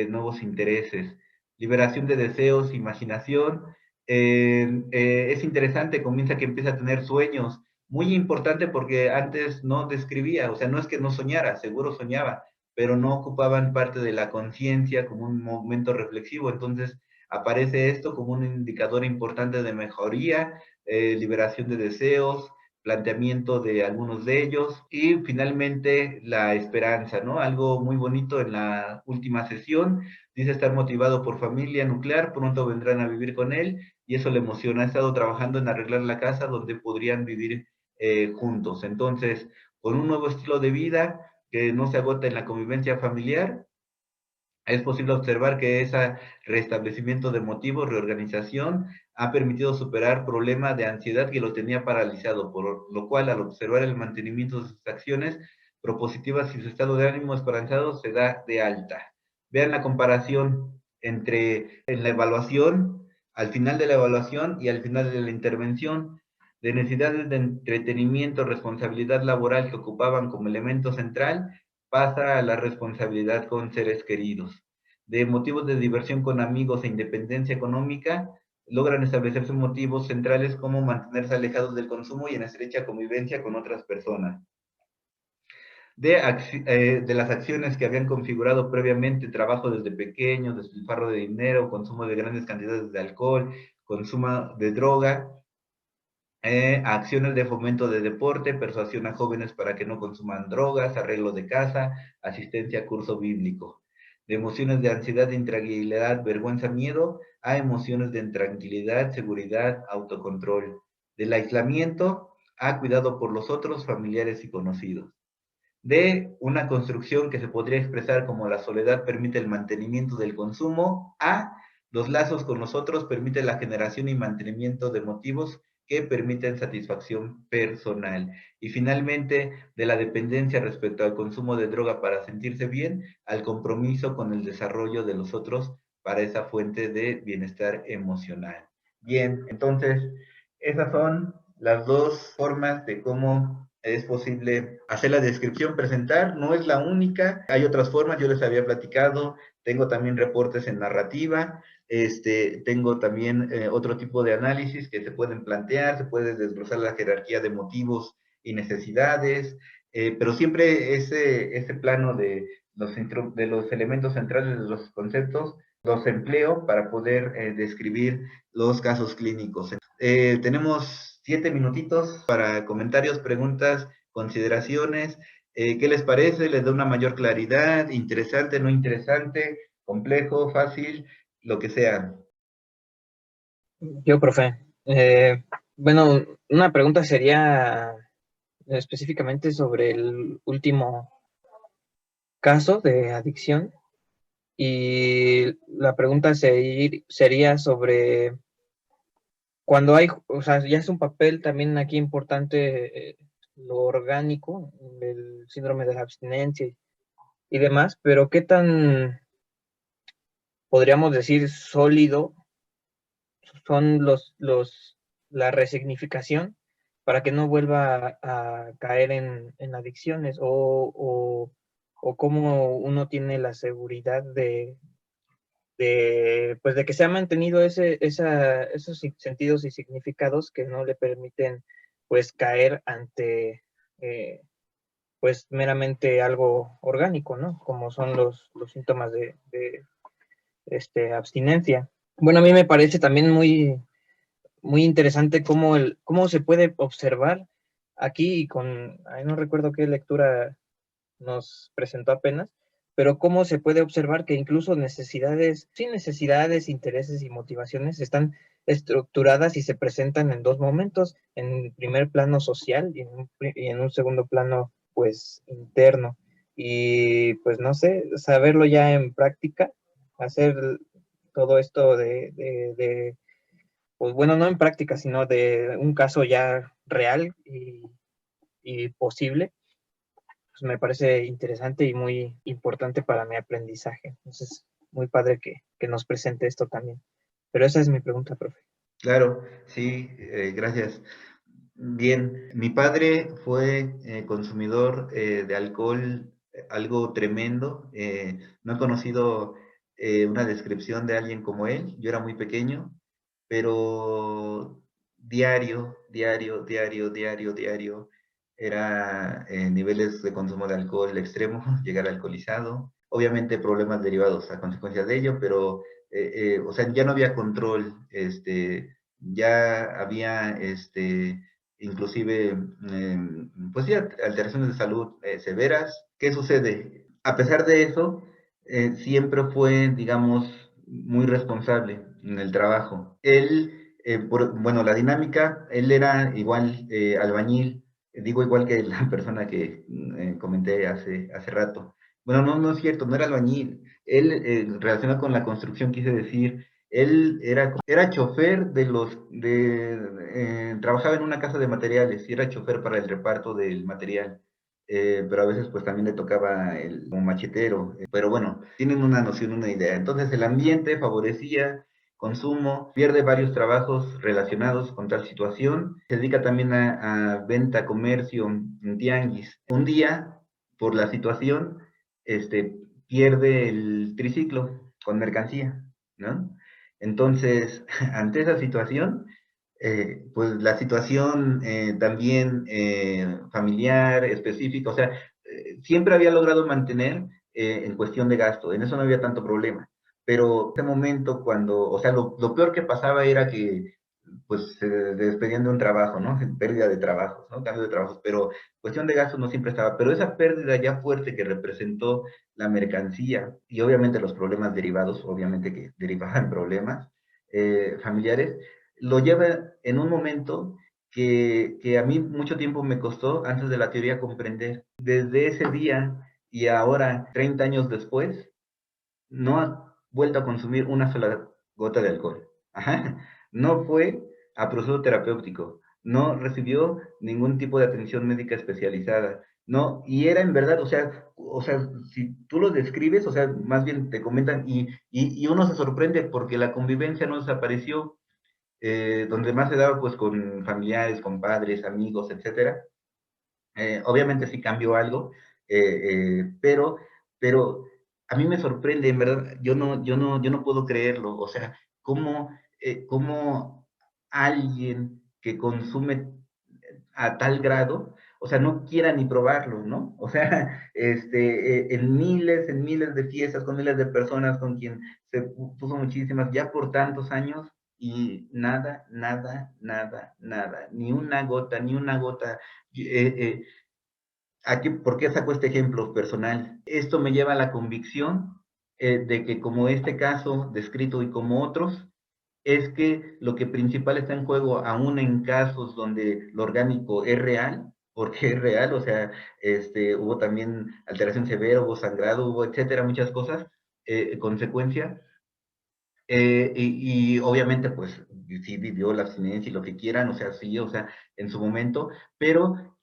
nuevos intereses, liberación de deseos, imaginación. Es interesante, comienza que empieza a tener sueños, muy importante porque antes no describía, o sea, no es que no soñara, seguro soñaba, pero no ocupaban parte de la conciencia como un momento reflexivo. Entonces aparece esto como un indicador importante de mejoría, liberación de deseos, planteamiento de algunos de ellos y finalmente la esperanza, ¿no? Algo muy bonito en la última sesión, dice estar motivado por familia nuclear, pronto vendrán a vivir con él y eso le emociona. Ha estado trabajando en arreglar la casa donde podrían vivir juntos. Entonces, con un nuevo estilo de vida que no se agota en la convivencia familiar, es posible observar que ese restablecimiento de motivos, reorganización, ha permitido superar problemas de ansiedad que lo tenía paralizado, por lo cual al observar el mantenimiento de sus acciones propositivas y su estado de ánimo esperanzado, se da de alta. Vean la comparación entre en la evaluación, al final de la evaluación y al final de la intervención, de necesidades de entretenimiento, responsabilidad laboral que ocupaban como elemento central, pasa a la responsabilidad con seres queridos. De motivos de diversión con amigos e independencia económica, logran establecerse motivos centrales como mantenerse alejados del consumo y en estrecha convivencia con otras personas. De las acciones que habían configurado previamente, trabajo desde pequeños, despilfarro de dinero, consumo de grandes cantidades de alcohol, consumo de droga, acciones de fomento de deporte, persuasión a jóvenes para que no consuman drogas, arreglo de casa, asistencia a curso bíblico. De emociones de ansiedad, intranquilidad, vergüenza, miedo, a emociones de tranquilidad, seguridad, autocontrol. Del aislamiento a cuidado por los otros, familiares y conocidos. De una construcción que se podría expresar como la soledad permite el mantenimiento del consumo, a los lazos con los otros permite la generación y mantenimiento de motivos que permiten satisfacción personal. Y finalmente, de la dependencia respecto al consumo de droga para sentirse bien, al compromiso con el desarrollo de los otros para esa fuente de bienestar emocional. Bien, entonces, esas son las dos formas de cómo es posible hacer la descripción, presentar. No es la única, hay otras formas, yo les había platicado, tengo también reportes en narrativa, tengo también otro tipo de análisis que se pueden plantear, se puede desglosar la jerarquía de motivos y necesidades, pero siempre ese plano de los elementos centrales de los conceptos los empleo para poder describir los casos clínicos. Tenemos 7 minutitos para comentarios, preguntas, consideraciones. ¿Qué les parece? ¿Les da una mayor claridad? ¿Interesante, no interesante? ¿Complejo, fácil? Lo que sea. Yo, profe. Bueno, una pregunta sería específicamente sobre el último caso de adicción y la pregunta sería sobre cuando hay, o sea, ya es un papel también aquí importante lo orgánico, el síndrome de la abstinencia y demás, pero qué tan, podríamos decir, sólido son la resignificación para que no vuelva a caer en adicciones o cómo uno tiene la seguridad pues de que se ha mantenido esos sentidos y significados que no le permiten pues caer ante pues meramente algo orgánico, ¿no? Como son los síntomas de abstinencia. Bueno, a mí me parece también muy interesante cómo se puede observar aquí ay, no recuerdo qué lectura nos presentó apenas, pero cómo se puede observar que incluso sin necesidades, intereses y motivaciones están estructuradas y se presentan en dos momentos, en primer plano social y en un segundo plano, pues, interno. Y pues no sé, saberlo ya en práctica, hacer todo esto pues bueno, no en práctica, sino de un caso ya real y posible, pues me parece interesante y muy importante para mi aprendizaje. Entonces, muy padre que nos presente esto también. Pero esa es mi pregunta, profe. Claro, sí, gracias. Bien, mi padre fue consumidor de alcohol, algo tremendo. No he conocido una descripción de alguien como él. Yo era muy pequeño, pero diario, diario, diario, diario, diario, era niveles de consumo de alcohol extremo, llegar alcoholizado. Obviamente problemas derivados a consecuencia de ello, pero, o sea, ya no había control, ya había, inclusive, pues sí, alteraciones de salud severas. ¿Qué sucede? A pesar de eso, siempre fue, digamos, muy responsable en el trabajo. Él, bueno, la dinámica, él era igual albañil, digo igual que la persona que comenté hace rato. Bueno, no, no es cierto, no era albañil. Él, relacionado con la construcción, quise decir, él era chofer trabajaba en una casa de materiales y era chofer para el reparto del material. Pero a veces pues también le tocaba como machetero. Pero bueno, tienen una noción, una idea. Entonces el ambiente favorecía consumo, pierde varios trabajos relacionados con tal situación. Se dedica también a venta, comercio en tianguis. Un día, por la situación, pierde el triciclo con mercancía, ¿no? Entonces, ante esa situación, pues la situación también familiar, específica, o sea, siempre había logrado mantener en cuestión de gasto, en eso no había tanto problema. Pero en ese momento cuando, o sea, lo peor que pasaba era que pues se despedían de un trabajo, ¿no? Pérdida de trabajos, ¿no? Cambio de trabajos, pero cuestión de gastos no siempre estaba. Pero esa pérdida ya fuerte que representó la mercancía y obviamente los problemas derivados, obviamente que derivaban problemas familiares, lo lleva en un momento que a mí mucho tiempo me costó antes de la teoría comprender. Desde ese día y ahora, 30 años después, no ha vuelto a consumir una sola gota de alcohol. Ajá. No fue a proceso terapéutico, no recibió ningún tipo de atención médica especializada, no, y era en verdad, o sea, si tú lo describes, o sea, más bien te comentan y uno se sorprende porque la convivencia no desapareció, donde más se daba pues con familiares, con padres, amigos, etcétera. Obviamente sí cambió algo, pero a mí me sorprende, en verdad, yo no puedo creerlo, o sea, cómo alguien que consume a tal grado, o sea, no quiera ni probarlo, ¿no? O sea, en miles de fiestas, con miles de personas, con quien se puso muchísimas, ya por tantos años, y nada, nada, nada, nada, ni una gota. ¿Por qué saco este ejemplo personal? Esto me lleva a la convicción de que como este caso descrito y como otros, es que lo que principal está en juego, aún en casos donde lo orgánico es real, porque es real, o sea, hubo también alteración severa, hubo sangrado, hubo etcétera, muchas cosas, consecuencia, y obviamente, pues, sí vivió la abstinencia y lo que quieran, o sea, sí, o sea, en su momento, pero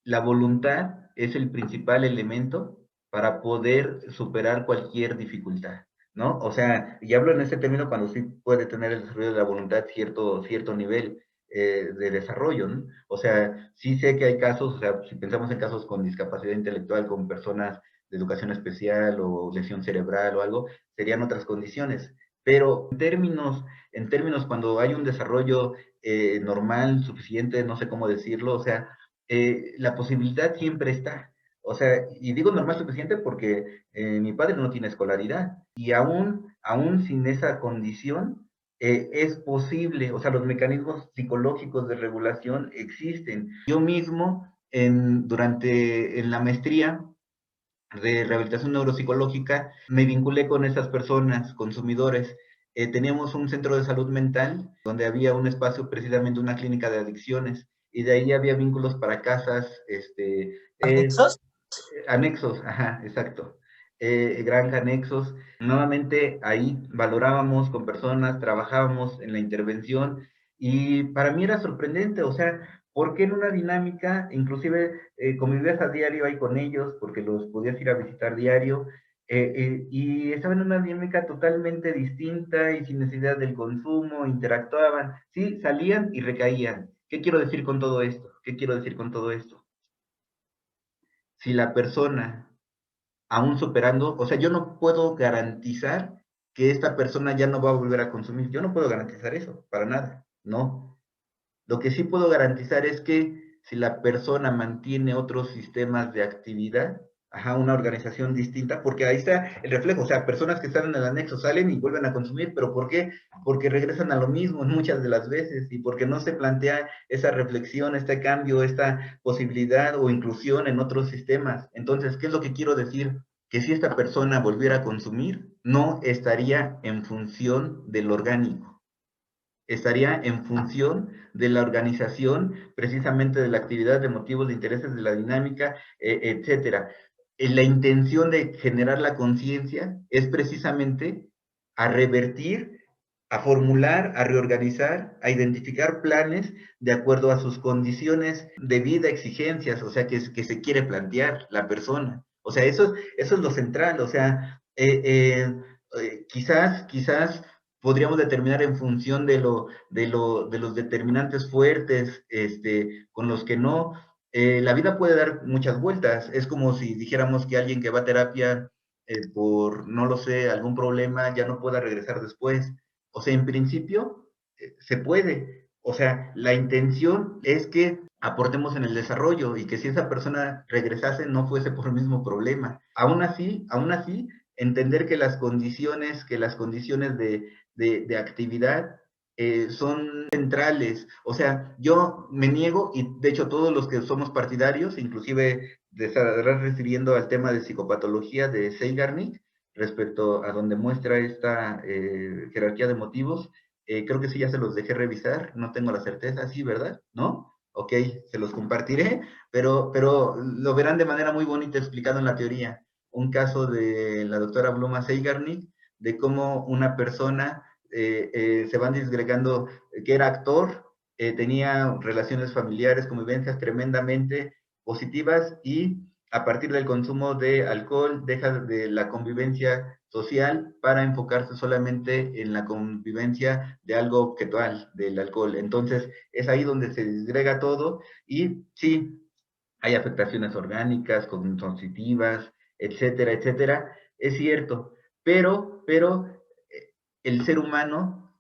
la voluntad es el principal elemento para poder superar cualquier dificultad, ¿no? O sea, y hablo en ese término cuando sí puede tener el desarrollo de la voluntad cierto nivel de desarrollo, ¿no? O sea, sí sé que hay casos, o sea, si pensamos en casos con discapacidad intelectual, con personas de educación especial o lesión cerebral o algo, serían otras condiciones. Pero en términos cuando hay un desarrollo normal, suficiente, no sé cómo decirlo, o sea, la posibilidad siempre está. O sea, y digo normal suficiente porque mi padre no tiene escolaridad y aún sin esa condición es posible, o sea, los mecanismos psicológicos de regulación existen. Yo mismo en la maestría de rehabilitación neuropsicológica me vinculé con esas personas, consumidores. Teníamos un centro de salud mental donde había un espacio, precisamente una clínica de adicciones, y de ahí había vínculos para casas, ¿Anexos? anexos, ajá, exacto. Granja anexos. Nuevamente ahí valorábamos con personas, trabajábamos en la intervención y para mí era sorprendente, o sea, ¿por qué en una dinámica, inclusive convivías a diario ahí con ellos, porque los podías ir a visitar diario, y estaban en una dinámica totalmente distinta y sin necesidad del consumo, interactuaban, sí, salían y recaían. ¿Qué quiero decir con todo esto? ¿Qué quiero decir con todo esto? Si la persona aún superando, o sea, yo no puedo garantizar que esta persona ya no va a volver a consumir, yo no puedo garantizar eso, para nada, no. Lo que sí puedo garantizar es que si la persona mantiene otros sistemas de actividad, ajá, una organización distinta, porque ahí está el reflejo, o sea, personas que están en el anexo salen y vuelven a consumir, pero ¿por qué? Porque regresan a lo mismo muchas de las veces y porque no se plantea esa reflexión, este cambio, esta posibilidad o inclusión en otros sistemas. Entonces, ¿qué es lo que quiero decir? Que si esta persona volviera a consumir, no estaría en función del orgánico, estaría en función de la organización, precisamente de la actividad, de motivos, de intereses, de la dinámica, etcétera. La intención de generar la conciencia es precisamente a revertir, a formular, a reorganizar, a identificar planes de acuerdo a sus condiciones de vida, exigencias, o sea, que se quiere plantear la persona. O sea, eso es lo central, o sea, quizás podríamos determinar en función de los determinantes fuertes, con los que no. La vida puede dar muchas vueltas. Es como si dijéramos que alguien que va a terapia por, no lo sé, algún problema, ya no pueda regresar después. O sea, en principio, se puede. O sea, la intención es que aportemos en el desarrollo y que si esa persona regresase no fuese por el mismo problema. Aún así, entender que las condiciones de actividad son centrales. O sea, yo me niego, y de hecho todos los que somos partidarios, inclusive de estar refiriendo al tema de psicopatología de Seigarnik, respecto a donde muestra esta jerarquía de motivos, creo que sí ya se los dejé revisar, no tengo la certeza, sí, ¿verdad? ¿No? Ok, se los compartiré, pero lo verán de manera muy bonita explicado en la teoría. Un caso de la doctora Bluma Seigarnik, de cómo una persona se van disgregando, que era actor, tenía relaciones familiares, convivencias tremendamente positivas y a partir del consumo de alcohol deja de la convivencia social para enfocarse solamente en la convivencia de algo objetual, del alcohol. Entonces es ahí donde se disgrega todo y sí, hay afectaciones orgánicas, cognitivas, etcétera, etcétera, es cierto, pero el ser humano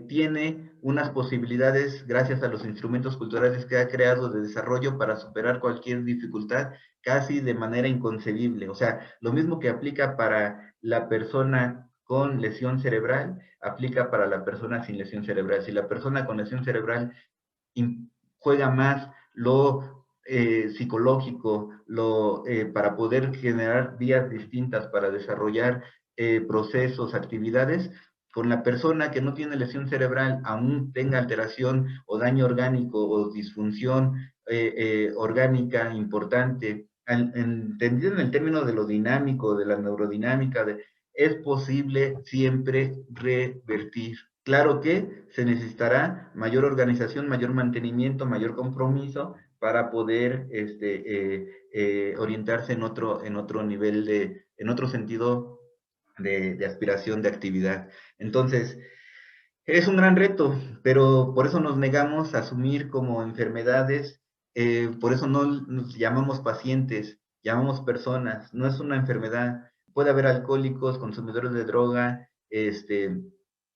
tiene unas posibilidades, gracias a los instrumentos culturales que ha creado de desarrollo, para superar cualquier dificultad casi de manera inconcebible. O sea, lo mismo que aplica para la persona con lesión cerebral, aplica para la persona sin lesión cerebral. Si la persona con lesión cerebral juega más lo psicológico, para poder generar vías distintas para desarrollar procesos, actividades, con la persona que no tiene lesión cerebral, aún tenga alteración o daño orgánico o disfunción orgánica importante, entendido en el término de lo dinámico, de la neurodinámica, es posible siempre revertir. Claro que se necesitará mayor organización, mayor mantenimiento, mayor compromiso, para poder orientarse en otro nivel en otro sentido de aspiración, de actividad. Entonces, es un gran reto, pero por eso nos negamos a asumir como enfermedades, por eso no nos llamamos pacientes, llamamos personas, no es una enfermedad. Puede haber alcohólicos, consumidores de droga,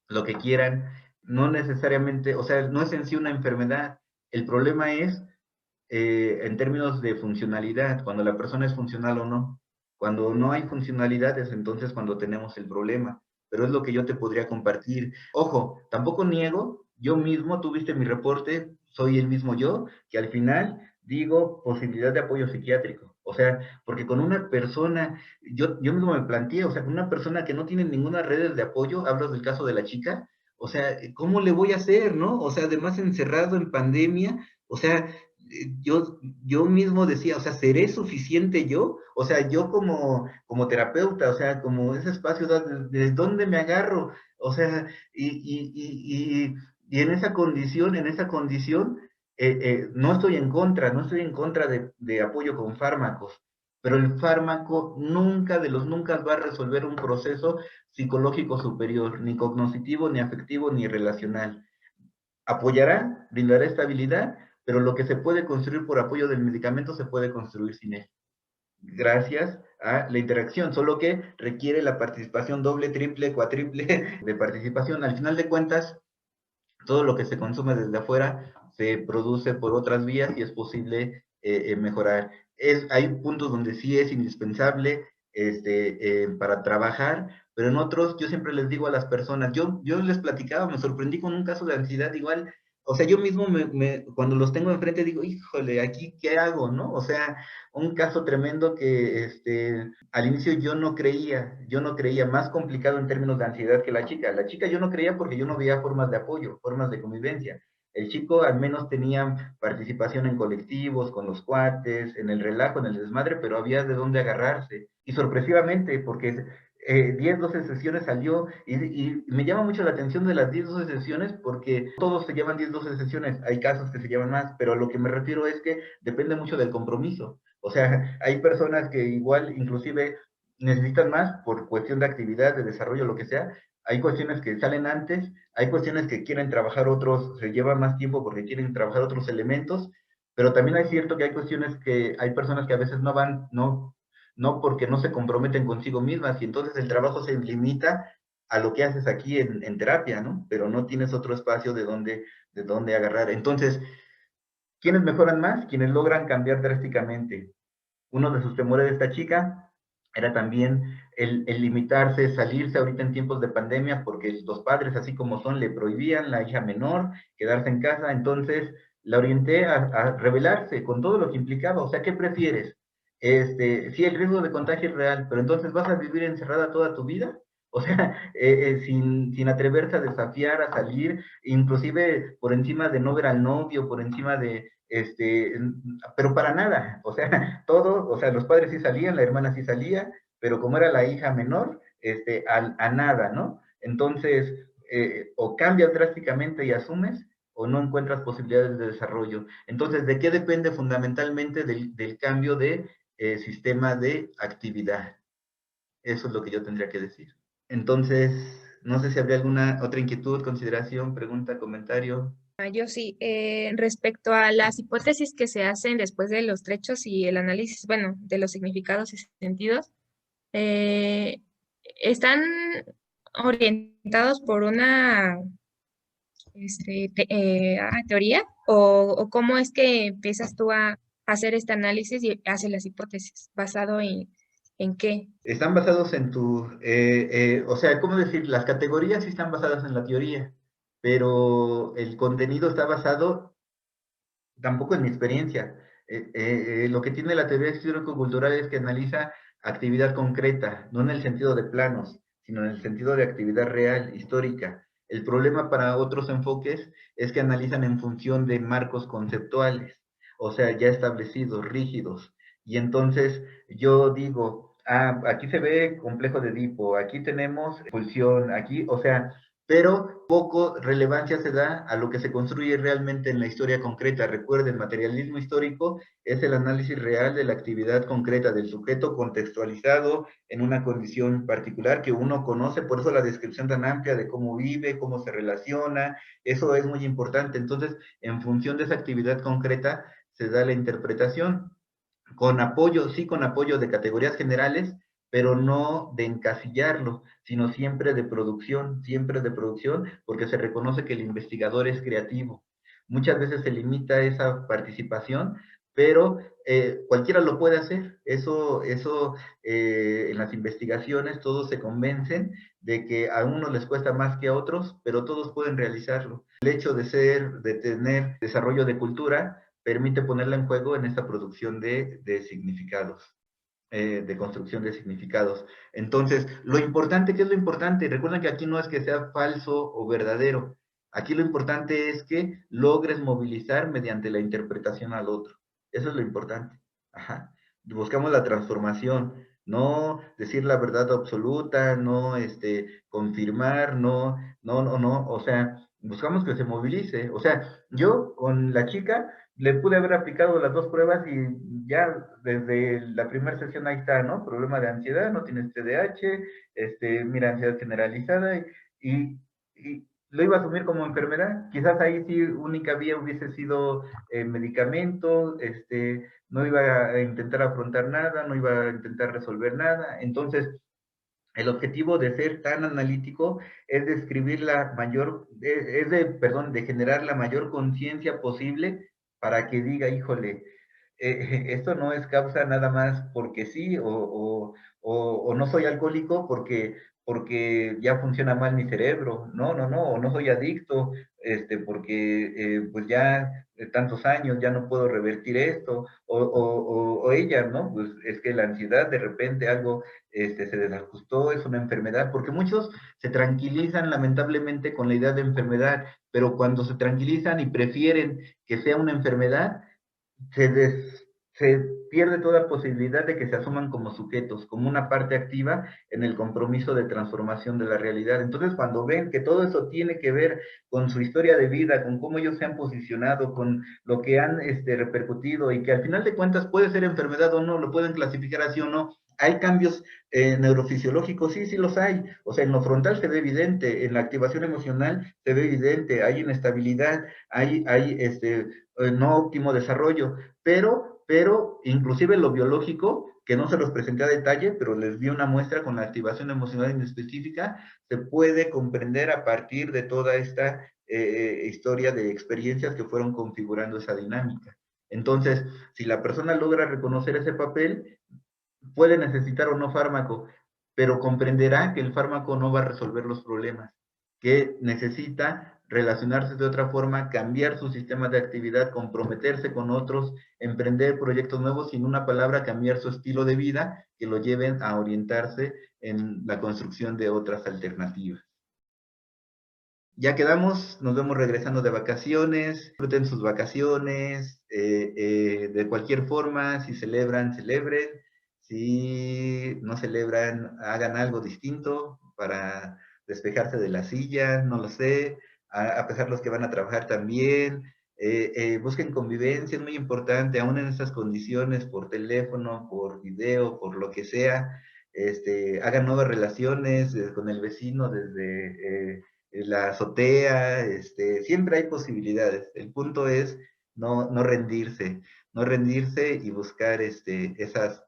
lo que quieran, no necesariamente, o sea, no es en sí una enfermedad. El problema es en términos de funcionalidad, cuando la persona es funcional o no. Cuando no hay funcionalidad es entonces cuando tenemos el problema, pero es lo que yo te podría compartir. Ojo, tampoco niego, yo mismo, tuviste mi reporte, soy el mismo yo, que al final digo posibilidad de apoyo psiquiátrico. O sea, porque con una persona, yo mismo me planteé, o sea, con una persona que no tiene ninguna red de apoyo, hablo del caso de la chica, o sea, ¿cómo le voy a hacer, no? O sea, además encerrado en pandemia, o sea, yo mismo decía, o sea, ¿seré suficiente yo? O sea, yo como terapeuta, o sea, como ese espacio, ¿de dónde me agarro? O sea, y en esa condición, no estoy en contra, no estoy en contra de apoyo con fármacos, pero el fármaco nunca de los nunca va a resolver un proceso psicológico superior, ni cognitivo, ni afectivo, ni relacional. Apoyará, brindará estabilidad, pero lo que se puede construir por apoyo del medicamento se puede construir sin él. Gracias a la interacción, solo que requiere la participación doble, triple, cuatriple de participación. Al final de cuentas, todo lo que se consume desde afuera se produce por otras vías y es posible mejorar. Hay puntos donde sí es indispensable para trabajar, pero en otros yo siempre les digo a las personas, yo les platicaba, me sorprendí con un caso de ansiedad igual, o sea, yo mismo cuando los tengo enfrente digo, híjole, aquí qué hago, ¿no? O sea, un caso tremendo que al inicio yo no creía, más complicado en términos de ansiedad que la chica. La chica yo no creía porque yo no veía formas de apoyo, formas de convivencia. El chico al menos tenía participación en colectivos, con los cuates, en el relajo, en el desmadre, pero había de dónde agarrarse. Y sorpresivamente, porque 10, 12 sesiones salió, y me llama mucho la atención de las 10, 12 sesiones, porque todos se llevan 10, 12 sesiones, hay casos que se llevan más, pero a lo que me refiero es que depende mucho del compromiso. O sea, hay personas que igual inclusive necesitan más por cuestión de actividad, de desarrollo, lo que sea. Hay cuestiones que salen antes, hay cuestiones que quieren trabajar otros, se lleva más tiempo porque quieren trabajar otros elementos, pero también es cierto que hay cuestiones que hay personas que a veces no van, no porque no se comprometen consigo mismas y entonces el trabajo se limita a lo que haces aquí en terapia, ¿no? Pero no tienes otro espacio de donde agarrar. Entonces, ¿quiénes mejoran más? Quienes logran cambiar drásticamente. Uno de sus temores de esta chica era también el limitarse, salirse ahorita en tiempos de pandemia, porque los padres, así como son, le prohibían la hija menor quedarse en casa, entonces la orienté a rebelarse con todo lo que implicaba. O sea, ¿qué prefieres? Sí, el riesgo de contagio es real, pero entonces vas a vivir encerrada toda tu vida. O sea, sin atreverse a desafiar, a salir, inclusive por encima de no ver al novio, por encima de, pero para nada, o sea, todo, o sea, los padres sí salían, la hermana sí salía, pero como era la hija menor, a nada, ¿no? Entonces, o cambias drásticamente y asumes, o no encuentras posibilidades de desarrollo. Entonces, ¿de qué depende fundamentalmente del cambio de sistema de actividad? Eso es lo que yo tendría que decir. Entonces, no sé si habría alguna otra inquietud, consideración, pregunta, comentario. Yo sí, respecto a las hipótesis que se hacen después de los trechos y el análisis, bueno, de los significados y sentidos, están orientados por una teoría o cómo es que empiezas tú a hacer este análisis y hacer las hipótesis, basado en qué. Están basados en o sea, ¿cómo decir? Las categorías sí están basadas en la teoría, pero el contenido está basado tampoco en mi experiencia. Lo que tiene la teoría histórico-cultural es que analiza actividad concreta, no en el sentido de planos, sino en el sentido de actividad real, histórica. El problema para otros enfoques es que analizan en función de marcos conceptuales, o sea, ya establecidos, rígidos. Y entonces yo digo, aquí se ve complejo de Edipo, aquí tenemos expulsión, aquí, o sea, pero poco relevancia se da a lo que se construye realmente en la historia concreta. Recuerden, materialismo histórico es el análisis real de la actividad concreta del sujeto contextualizado en una condición particular que uno conoce, por eso la descripción tan amplia de cómo vive, cómo se relaciona, eso es muy importante. Entonces, en función de esa actividad concreta, se da la interpretación con apoyo, sí, con apoyo de categorías generales, pero no de encasillarlo, sino siempre de producción, porque se reconoce que el investigador es creativo. Muchas veces se limita esa participación, pero cualquiera lo puede hacer. En las investigaciones todos se convencen de que a unos les cuesta más que a otros, pero todos pueden realizarlo. El hecho de tener desarrollo de cultura, permite ponerla en juego en esta producción de significados, de construcción de significados. Entonces, lo importante, ¿qué es lo importante? Recuerden que aquí no es que sea falso o verdadero. Aquí lo importante es que logres movilizar mediante la interpretación al otro. Eso es lo importante. Ajá. Buscamos la transformación, no decir la verdad absoluta, no confirmar, no, o sea, buscamos que se movilice. O sea, yo con la chica le pude haber aplicado las dos pruebas y ya desde la primera sesión ahí está, ¿no? Problema de ansiedad, no tienes TDAH, mira, ansiedad generalizada y lo iba a asumir como enfermedad. Quizás ahí sí única vía hubiese sido medicamento, no iba a intentar afrontar nada, no iba a intentar resolver nada. Entonces, el objetivo de ser tan analítico es de escribir la mayor, de generar la mayor conciencia posible para que diga, híjole, esto no es causa nada más porque sí, o no soy alcohólico porque ya funciona mal mi cerebro, no, o no soy adicto, porque pues ya tantos años ya no puedo revertir esto, o ella, ¿no? Pues es que la ansiedad de repente algo se desajustó, es una enfermedad, porque muchos se tranquilizan lamentablemente con la idea de enfermedad, pero cuando se tranquilizan y prefieren que sea una enfermedad, se pierde toda posibilidad de que se asuman como sujetos, como una parte activa en el compromiso de transformación de la realidad. Entonces, cuando ven que todo eso tiene que ver con su historia de vida, con cómo ellos se han posicionado, con lo que han repercutido y que al final de cuentas puede ser enfermedad o no, lo pueden clasificar así o no, hay cambios neurofisiológicos, sí los hay. O sea, en lo frontal se ve evidente, en la activación emocional se ve evidente, hay inestabilidad, hay no óptimo desarrollo, pero inclusive lo biológico, que no se los presenté a detalle, pero les di una muestra con la activación emocional inespecífica, se puede comprender a partir de toda esta historia de experiencias que fueron configurando esa dinámica. Entonces, si la persona logra reconocer ese papel, puede necesitar o no fármaco, pero comprenderá que el fármaco no va a resolver los problemas, que necesita relacionarse de otra forma, cambiar su sistema de actividad, comprometerse con otros, emprender proyectos nuevos y en una palabra cambiar su estilo de vida que lo lleven a orientarse en la construcción de otras alternativas. Ya quedamos, nos vemos regresando de vacaciones, disfruten sus vacaciones, de cualquier forma, si celebran, celebren, si no celebran, hagan algo distinto para despejarse de la silla, no lo sé, a pesar los que van a trabajar también, busquen convivencia, es muy importante, aún en estas condiciones, por teléfono, por video, por lo que sea, hagan nuevas relaciones con el vecino desde la azotea, siempre hay posibilidades. El punto es no rendirse, no rendirse y buscar esas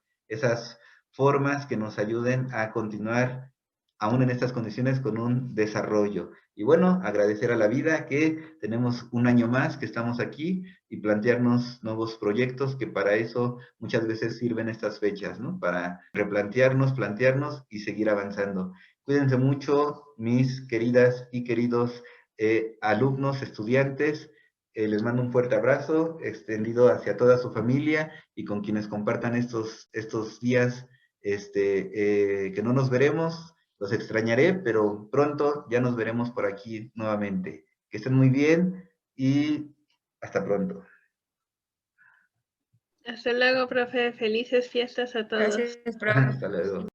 formas que nos ayuden a continuar aún en estas condiciones con un desarrollo. Y bueno, agradecer a la vida que tenemos un año más que estamos aquí y plantearnos nuevos proyectos que para eso muchas veces sirven estas fechas, ¿no? Para replantearnos, plantearnos y seguir avanzando. Cuídense mucho, mis queridas y queridos alumnos, estudiantes. Les mando un fuerte abrazo extendido hacia toda su familia y con quienes compartan estos días que no nos veremos. Los extrañaré, pero pronto ya nos veremos por aquí nuevamente. Que estén muy bien y hasta pronto. Hasta luego, profe. Felices fiestas a todos. Gracias, profe. Hasta luego.